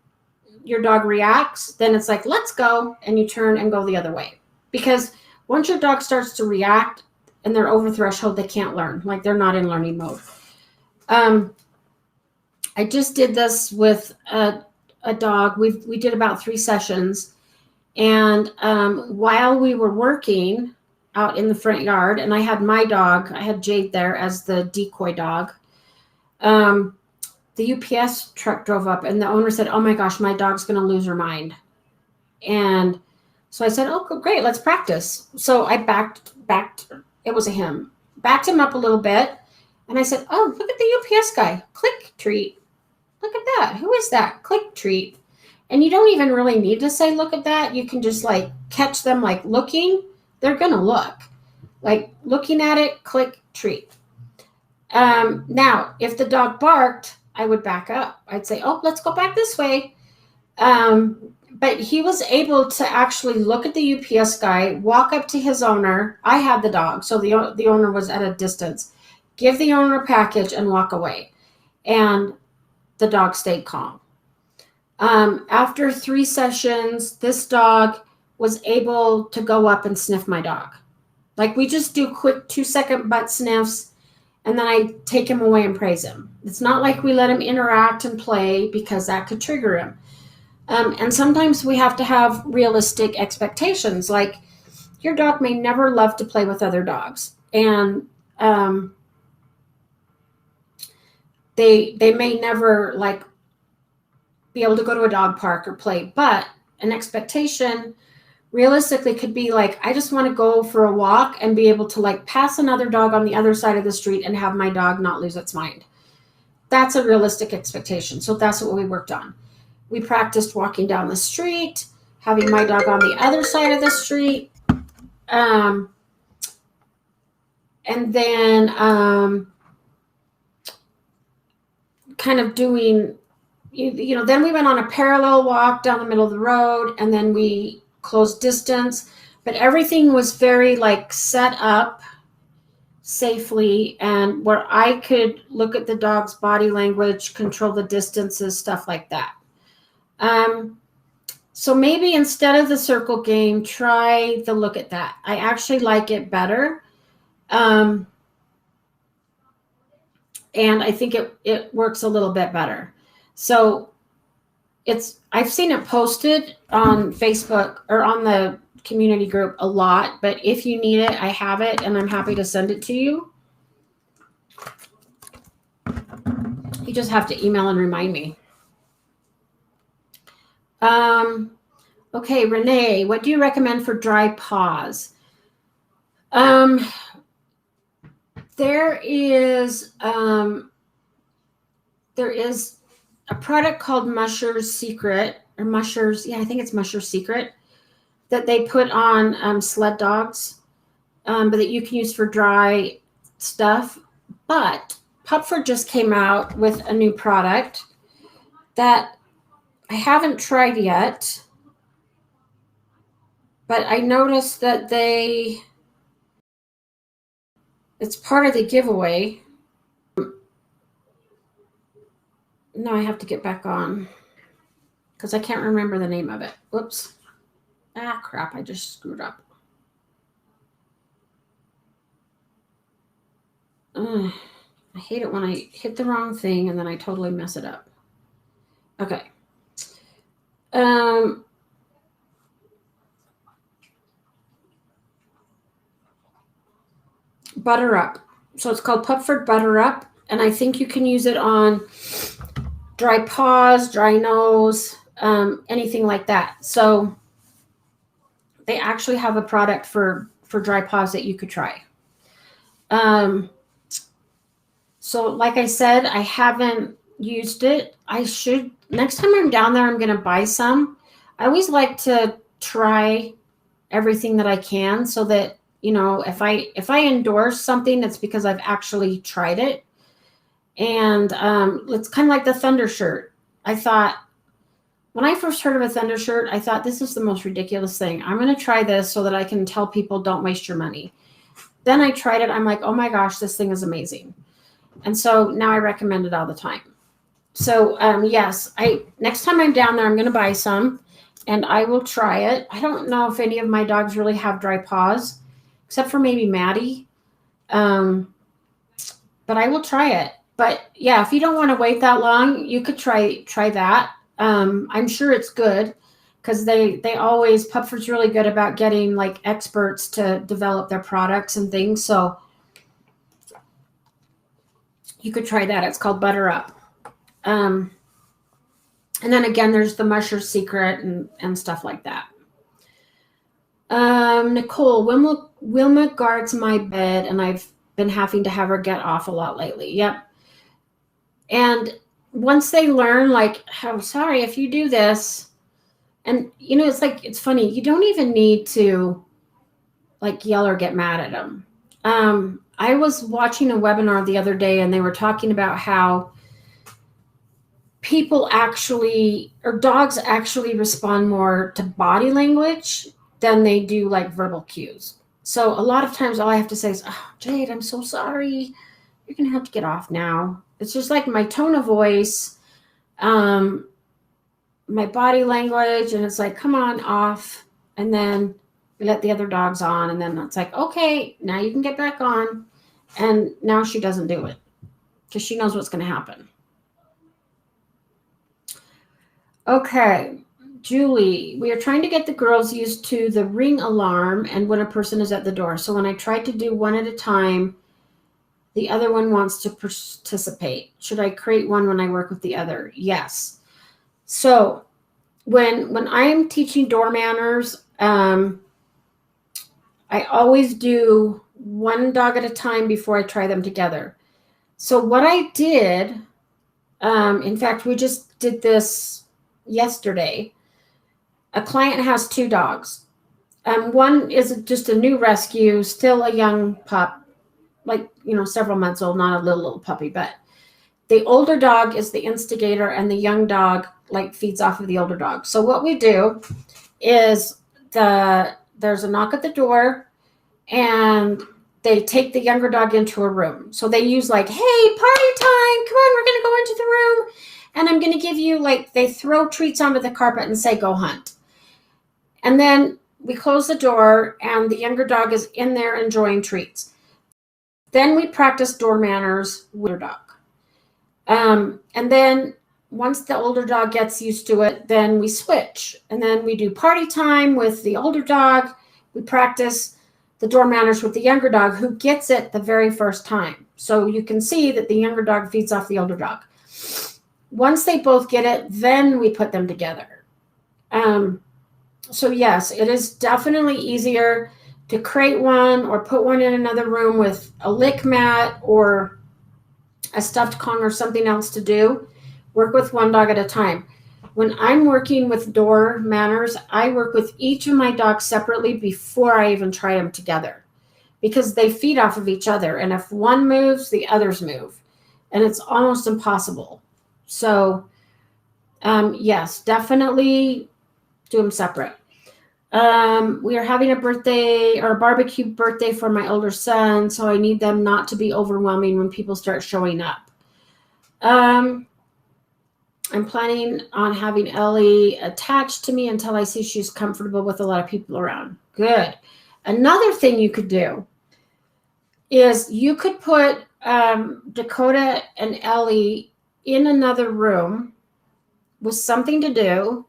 your dog reacts, then it's like, let's go, and you turn and go the other way. Because once your dog starts to react and they're over threshold, they can't learn. Like they're not in learning mode. I just did this with a dog. We did about 3 sessions. And while we were working out in the front yard, and I had my dog, I had Jade there as the decoy dog. The UPS truck drove up, and the owner said, oh my gosh, my dog's going to lose her mind. And so I said, oh, great, let's practice. So I backed, it was a him, backed him up a little bit. And I said, oh, look at the UPS guy, click, treat. Look at that. Who is that? Click, treat. And you don't even really need to say, look at that. You can just like catch them like looking. They're going to look. Like looking at it, click, treat. Now, if the dog barked, I would back up. I'd say, oh, let's go back this way. But he was able to actually look at the UPS guy, walk up to his owner. I had the dog, so the owner was at a distance. Give the owner a package and walk away. And the dog stayed calm. After 3 sessions, this dog was able to go up and sniff my dog. Like we just do quick 2-second butt sniffs, and then I take him away and praise him. It's not like we let him interact and play because that could trigger him. And sometimes we have to have realistic expectations. Like your dog may never love to play with other dogs, and they may never like be able to go to a dog park or play. But an expectation realistically could be like, I just want to go for a walk and be able to like pass another dog on the other side of the street and have my dog not lose its mind. That's a realistic expectation. So that's what we worked on. We practiced walking down the street, having my dog on the other side of the street. And then kind of doing, then we went on a parallel walk down the middle of the road, and then we closed distance. But everything was very like set up safely, and where I could look at the dog's body language, control the distances, stuff like that. So maybe instead of the circle game, try the look at that. I actually like it better. And I think it works a little bit better. So I've seen it posted on Facebook or on the community group a lot, but if you need it, I have it and I'm happy to send it to you. You just have to email and remind me. Okay, Renee, what do you recommend for dry paws? There is a product called Musher's Secret, or Musher's, I think it's Musher's Secret, that they put on sled dogs, but that you can use for dry stuff. But Pupford just came out with a new product that I haven't tried yet, but I noticed that it's part of the giveaway. No, I have to get back on because I can't remember the name of it. Whoops. Ah, crap. I just screwed up. I hate it when I hit the wrong thing and then I totally mess it up. Okay. Butter Up. So it's called Pupford Butter Up, and I think you can use it on dry paws, dry nose, anything like that. So they actually have a product for dry paws that you could try. So like I said, I haven't used it. I should. Next time I'm down there, I'm going to buy some. I always like to try everything that I can so that, if I endorse something, it's because I've actually tried it. And it's kind of like the Thunder shirt. I thought, when I first heard of a Thunder shirt, I thought, this is the most ridiculous thing. I'm going to try this so that I can tell people don't waste your money. Then I tried it. I'm like, oh my gosh, this thing is amazing. And so now I recommend it all the time. So yes, next time I'm down there, I'm going to buy some and I will try it. I don't know if any of my dogs really have dry paws, except for maybe Maddie. But I will try it. But yeah, if you don't want to wait that long, you could try that. I'm sure it's good because they always, Pupford's really good about getting like experts to develop their products and things. So you could try that. It's called Butter Up. And then again, there's the Musher's Secret and stuff like that. Nicole, Wilma guards my bed, and I've been having to have her get off a lot lately. Yep. And once they learn, like, I'm sorry if you do this, and it's funny. You don't even need to like yell or get mad at them. I was watching a webinar the other day, and they were talking about how dogs actually respond more to body language than they do like verbal cues. So a lot of times all I have to say is, oh, Jade, I'm so sorry. You're going to have to get off now. It's just like my tone of voice, my body language, and it's like, come on, off. And then we let the other dogs on, and then it's like, okay, now you can get back on. And now she doesn't do it because she knows what's going to happen. Okay, Julie, we are trying to get the girls used to the ring alarm and when a person is at the door. So when I try to do one at a time, the other one wants to participate. Should I create one when I work with the other? Yes. So when I am teaching door manners, I always do one dog at a time before I try them together. So what I did, in fact, we just did this yesterday. A client has 2 dogs. One is just a new rescue, still a young pup, like, several months old, not a little puppy, but the older dog is the instigator and the young dog feeds off of the older dog. So what we do is there's a knock at the door and they take the younger dog into a room. So they use hey, party time. Come on, we're going to go into the room. And I'm going to give you they throw treats onto the carpet and say, go hunt. And then we close the door and the younger dog is in there enjoying treats. Then we practice door manners with your dog. And then once the older dog gets used to it, then we switch. And then we do party time with the older dog. We practice the door manners with the younger dog who gets it the very first time. So you can see that the younger dog feeds off the older dog. Once they both get it, then we put them together. So yes, it is definitely easier to create one or put one in another room with a lick mat or a stuffed Kong or something else to do. Work with one dog at a time. When I'm working with door manners, I work with each of my dogs separately before I even try them together because they feed off of each other. And if one moves, the others move. And it's almost impossible. So, yes, definitely do them separate. We are having a birthday or a barbecue birthday for my older son, so I need them not to be overwhelming when people start showing up. I'm planning on having Ellie attached to me until I see she's comfortable with a lot of people around. Good. Another thing you could do is you could put Dakota and Ellie in another room with something to do.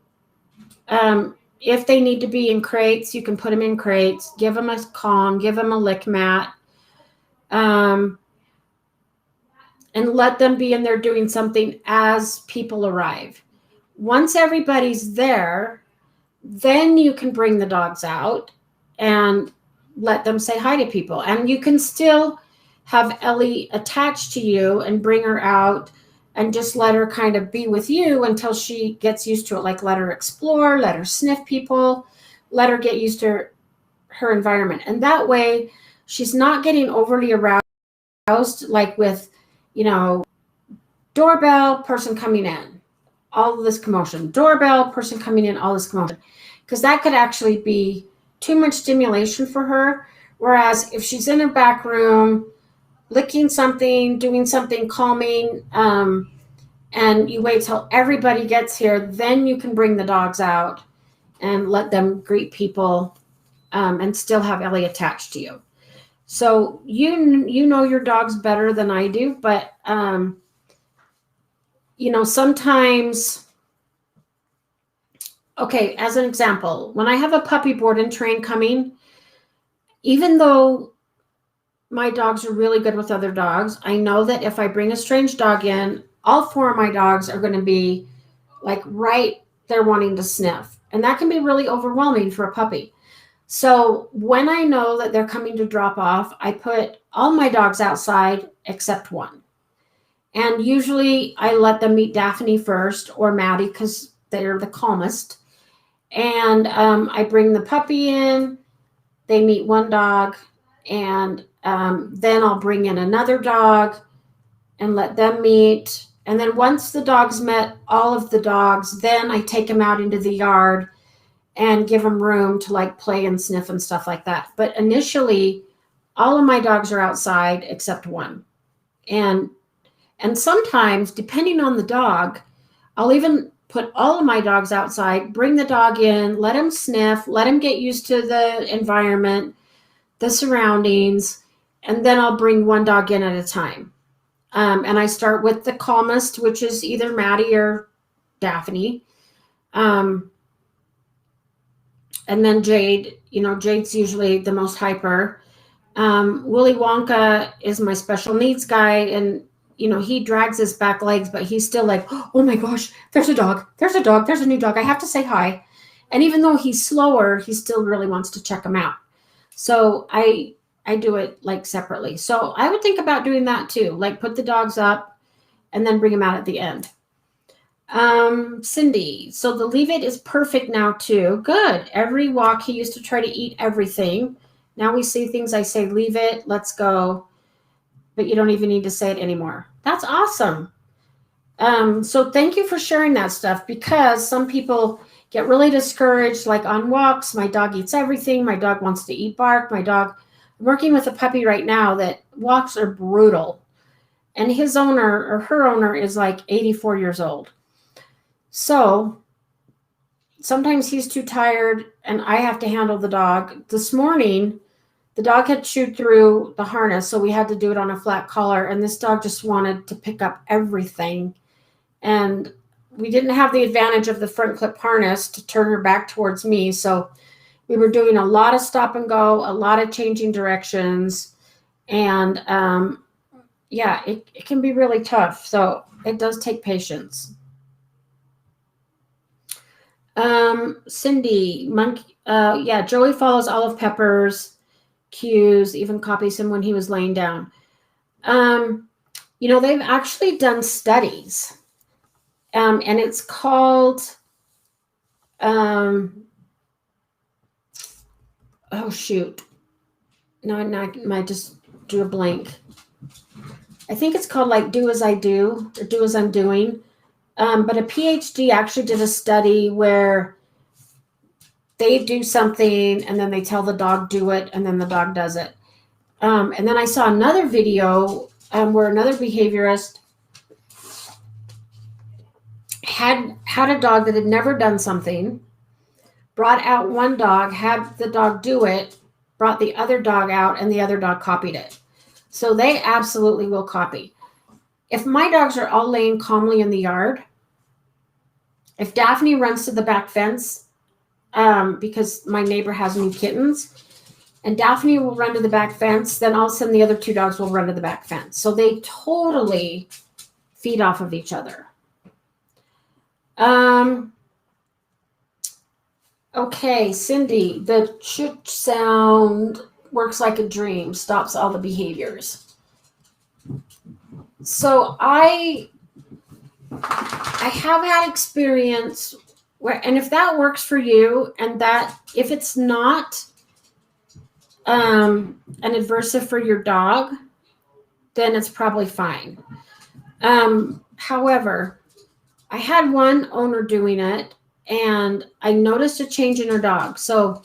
If they need to be in crates, you can put them in crates, give them a Kong, give them a lick mat, and let them be in there doing something as people arrive. Once everybody's there, then you can bring the dogs out and let them say hi to people. And you can still have Ellie attached to you and bring her out and just let her kind of be with you until she gets used to it. Let her explore, let her sniff people, let her get used to her environment. And that way she's not getting overly aroused, with, doorbell, person coming in, all of this commotion, doorbell, person coming in, all this commotion, because that could actually be too much stimulation for her. Whereas if she's in her back room, licking something, doing something calming, and you wait till everybody gets here, then you can bring the dogs out and let them greet people, and still have Ellie attached to you. So you know your dogs better than I do, but sometimes, okay, as an example, when I have a puppy board and train coming, even though my dogs are really good with other dogs, I know that if I bring a strange dog in, all 4 of my dogs are going to be right there wanting to sniff. And that can be really overwhelming for a puppy. So when I know that they're coming to drop off, I put all my dogs outside except one. And usually I let them meet Daphne first or Maddie because they're the calmest. And I bring the puppy in, they meet one dog, and then I'll bring in another dog and let them meet. And then once the dogs met all of the dogs, then I take them out into the yard and give them room to play and sniff and stuff like that. But initially, all of my dogs are outside except one. And sometimes, depending on the dog, I'll even put all of my dogs outside, bring the dog in, let him sniff, let him get used to the environment, the surroundings, and then I'll bring one dog in at a time. And I start with the calmest, which is either Maddie or Daphne. And then Jade, Jade's usually the most hyper. Willy Wonka is my special needs guy, and he drags his back legs, but he's still like, oh my gosh, there's a dog, there's a new dog, I have to say hi. And even though he's slower, he still really wants to check him out. So I do it like separately. So I would think about doing that too, like put the dogs up and then bring them out at the end. Cindy, so the leave it is perfect now too. Good. Every walk he used to try to eat everything. Now we see things I say, leave it, let's go. But you don't even need to say it anymore. That's awesome. So thank you for sharing that stuff, because some people get really discouraged, like on walks. My dog eats everything. My dog wants to eat bark. I'm working with a puppy right now that walks are brutal. And his owner or her owner is like 84 years old. So sometimes he's too tired and I have to handle the dog. This morning, the dog had chewed through the harness, so we had to do it on a flat collar. And this dog just wanted to pick up everything. And we didn't have the advantage of the front clip harness to turn her back towards me. So we were doing a lot of stop and go, a lot of changing directions. And it can be really tough. So it does take patience. Cindy, Joey follows all of Pepper's cues, even copies him when he was laying down. They've actually done studies, and it's called, oh shoot, no, I just drew a blank. I think it's called like Do As I Do or Do As I'm Doing. But a PhD actually did a study where they do something and then they tell the dog do it, and then the dog does it. And then I saw another video where another behaviorist had a dog that had never done something, brought out one dog, had the dog do it, brought the other dog out, and the other dog copied it. So they absolutely will copy. If my dogs are all laying calmly in the yard, if Daphne runs to the back fence, because my neighbor has new kittens, and Daphne will run to the back fence, then all of a sudden the other two dogs will run to the back fence. So they totally feed off of each other. Okay, Cindy, the chut sound works like a dream, stops all the behaviors. So I have had experience where, and if that works for you, and that if it's not an adversive for your dog, then it's probably fine. However, I had one owner doing it, and I noticed a change in her dog. So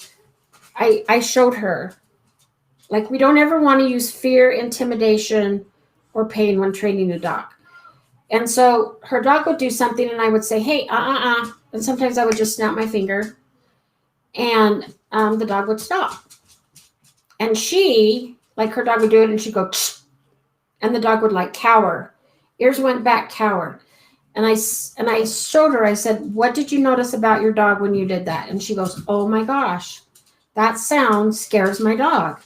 I showed her, like, we don't ever want to use fear, intimidation, or pain when training a dog. And so her dog would do something, and I would say, hey, and sometimes I would just snap my finger, and the dog would stop. And she, like, her dog would do it, and she'd go, Tch, and the dog would, like, cower. Ears went back, cower. And I showed her, I said, what did you notice about your dog when you did that? And she goes, oh my gosh, that sound scares my dog.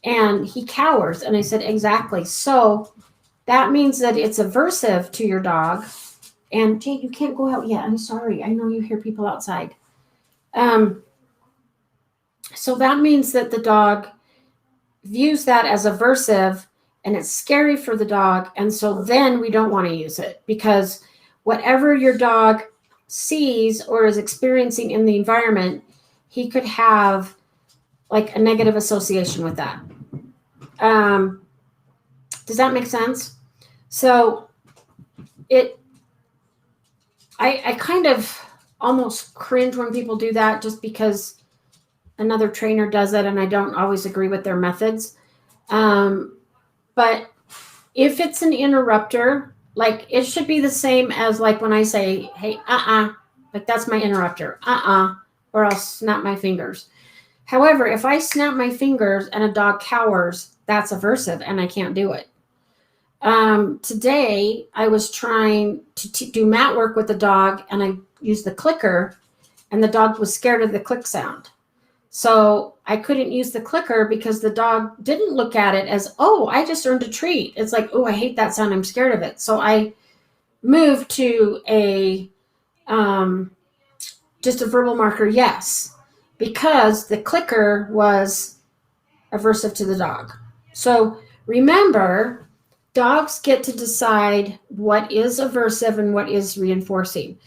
And he cowers. And I said, exactly. So that means that it's aversive to your dog. And Jade, you can't go out yet. I'm sorry. I know you hear people outside. So that means that the dog views that as aversive, and it's scary for the dog. And so then we don't want to use it, because whatever your dog sees or is experiencing in the environment, he could have like a negative association with that. Does that make sense? So I kind of almost cringe when people do that, just because another trainer does it and I don't always agree with their methods. But if it's an interrupter, like, it should be the same as like when I say, hey, like, that's my interrupter, or I'll snap my fingers. However, if I snap my fingers and a dog cowers, that's aversive and I can't do it. Today I was trying to do mat work with the dog, and I used the clicker, and the dog was scared of the click sound. So I couldn't use the clicker because the dog didn't look at it as, oh, I just earned a treat. It's like, oh, I hate that sound. I'm scared of it. So I moved to just a verbal marker, yes, because the clicker was aversive to the dog. So remember, dogs get to decide what is aversive and what is reinforcing.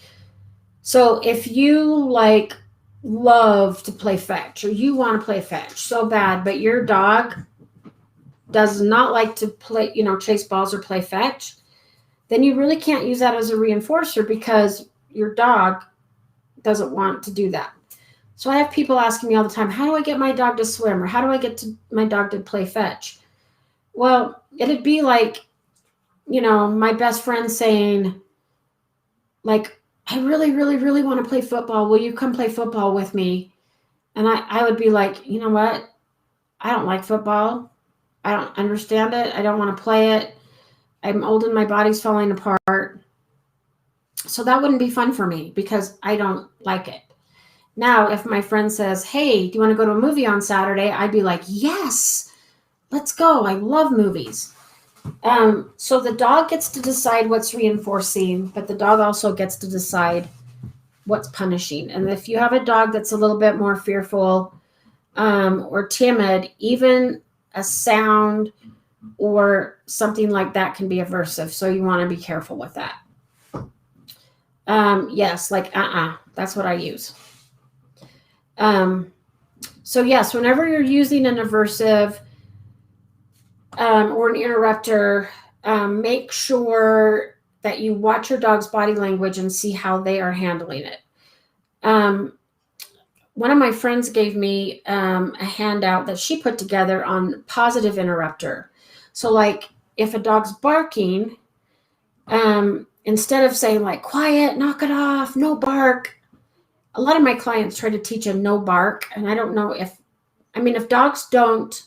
So if you love to play fetch, or you want to play fetch so bad, but your dog does not like to play, chase balls or play fetch, then you really can't use that as a reinforcer because your dog doesn't want to do that. So I have people asking me all the time, how do I get my dog to swim? Or how do I get my dog to play fetch? Well, it'd be like, my best friend saying, like, I really, really, really want to play football. Will you come play football with me? And I would be like, you know what? I don't like football. I don't understand it. I don't want to play it. I'm old and my body's falling apart. So that wouldn't be fun for me because I don't like it. Now, if my friend says, hey, do you want to go to a movie on Saturday? I'd be like, yes, let's go. I love movies. So the dog gets to decide what's reinforcing, but the dog also gets to decide what's punishing. And if you have a dog that's a little bit more fearful or timid, even a sound or something like that can be aversive. So you want to be careful with that. Yes, like, that's what I use. So yes, whenever you're using an aversive or an interrupter, make sure that you watch your dog's body language and see how they are handling it. One of my friends gave me a handout that she put together on positive interrupter. So like if a dog's barking, instead of saying like, quiet, knock it off, no bark, a lot of my clients try to teach a no bark. And I don't know if dogs don't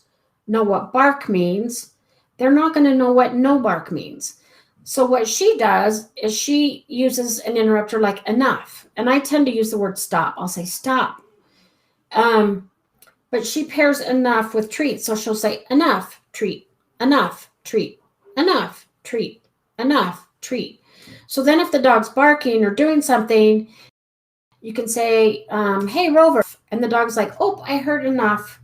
know what bark means, they're not going to know what no bark means. So what she does is she uses an interrupter like enough. And I tend to use the word stop. I'll say stop. But she pairs enough with treat. So she'll say enough, treat, enough, treat, enough, treat, enough, treat. So then if the dog's barking or doing something, you can say, hey, Rover. And the dog's like, oh, I heard enough.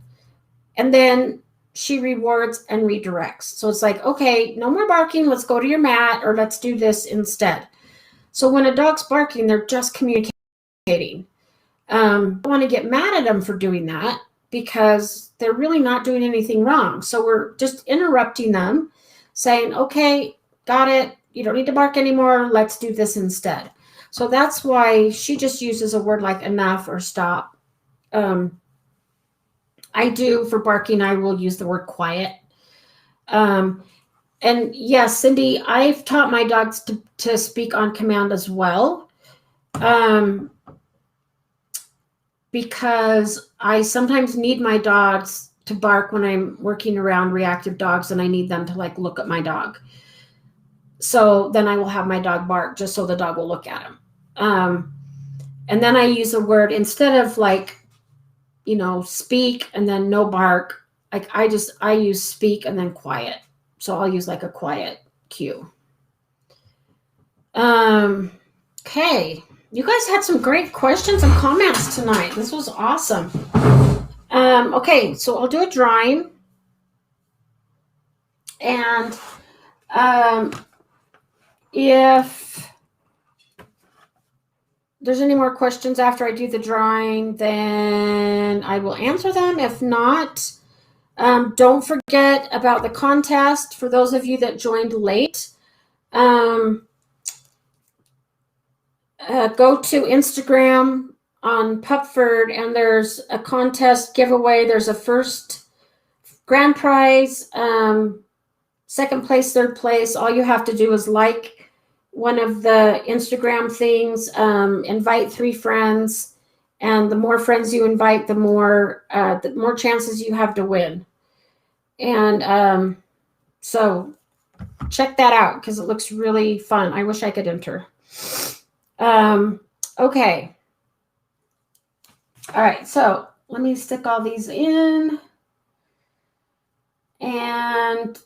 And then she rewards and redirects. So it's like, okay, no more barking. Let's go to your mat or let's do this instead. So when a dog's barking, they're just communicating. I want to get mad at them for doing that because they're really not doing anything wrong. So we're just interrupting them, saying, okay, got it. You don't need to bark anymore. Let's do this instead. So that's why she just uses a word like enough or stop. I do for barking, I will use the word quiet. And yes, Cindy, I've taught my dogs to speak on command as well. Because I sometimes need my dogs to bark when I'm working around reactive dogs and I need them to like look at my dog. So then I will have my dog bark just so the dog will look at him. And then I use a word instead of like, speak and then no bark. Like I use speak and then quiet. So I'll use like a quiet cue. Okay. You guys had some great questions and comments tonight. This was awesome. Okay, so I'll do a drawing. And if there's any more questions after I do the drawing, then I will answer them. If not, don't forget about the contest for those of you that joined late. Go to Instagram on Pupford and there's a contest giveaway. There's a first grand prize, second place, third place. All you have to do is like one of the Instagram things, invite 3 friends, and the more friends you invite, the more chances you have to win. And so check that out because it looks really fun. I wish I could enter. Okay. All right, so let me stick all these in. And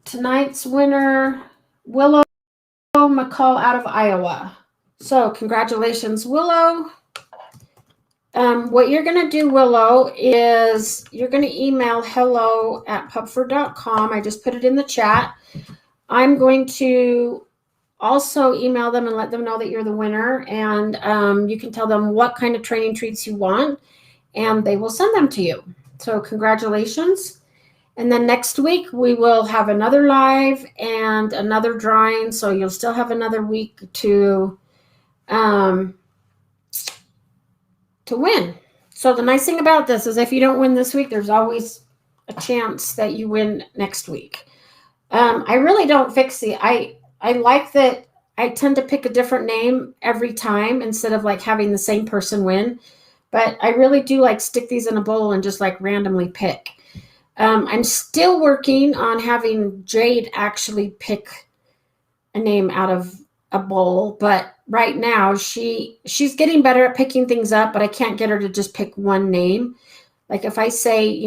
tonight's winner, Willow McCall out of Iowa. So congratulations, Willow. What you're going to do, Willow, is you're going to email hello@pupford.com. I just put it in the chat. I'm going to also email them and let them know that you're the winner. And you can tell them what kind of training treats you want, and they will send them to you. So congratulations. And then next week, we will have another live and another drawing. So you'll still have another week to win. So the nice thing about this is if you don't win this week, there's always a chance that you win next week. I really don't fix I like that I tend to pick a different name every time instead of like having the same person win. But I really do like stick these in a bowl and just like randomly pick. I'm still working on having Jade actually pick a name out of a bowl, but right now she's getting better at picking things up, but I can't get her to just pick one name. Like if I say,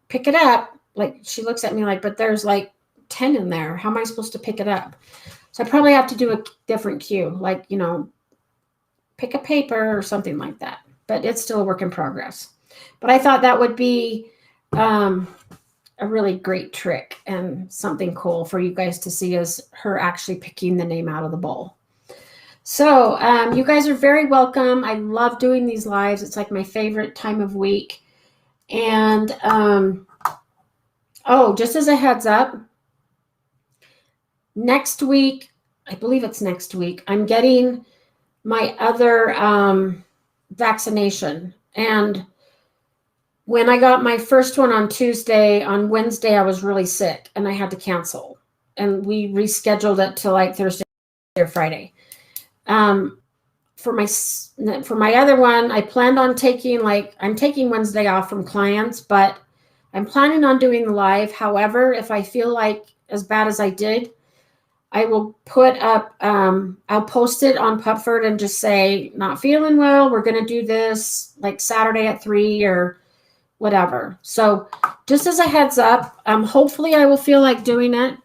pick it up, like she looks at me like, but there's like 10 in there. How am I supposed to pick it up? So I probably have to do a different cue, like, pick a paper or something like that. But it's still a work in progress. But I thought that would be a really great trick and something cool for you guys to see is her actually picking the name out of the bowl. So you guys are very welcome. I love doing these lives. It's like my favorite time of week. And just as a heads up, next week, I believe it's next week, I'm getting my other vaccination. And when I got my first one on Tuesday, on Wednesday, I was really sick and I had to cancel. And we rescheduled it to like Thursday or Friday. For my other one, I planned on I'm taking Wednesday off from clients, but I'm planning on doing the live. However, if I feel like as bad as I did, I will put up, I'll post it on Pupford and just say, not feeling well. We're going to do this like Saturday at 3 or whatever. So just as a heads up, hopefully I will feel like doing it.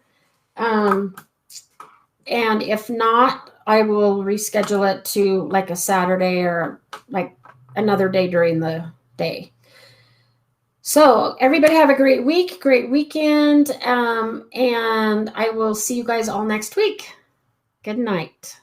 And if not, I will reschedule it to like a Saturday or like another day during the day. So everybody have a great week, great weekend. And I will see you guys all next week. Good night.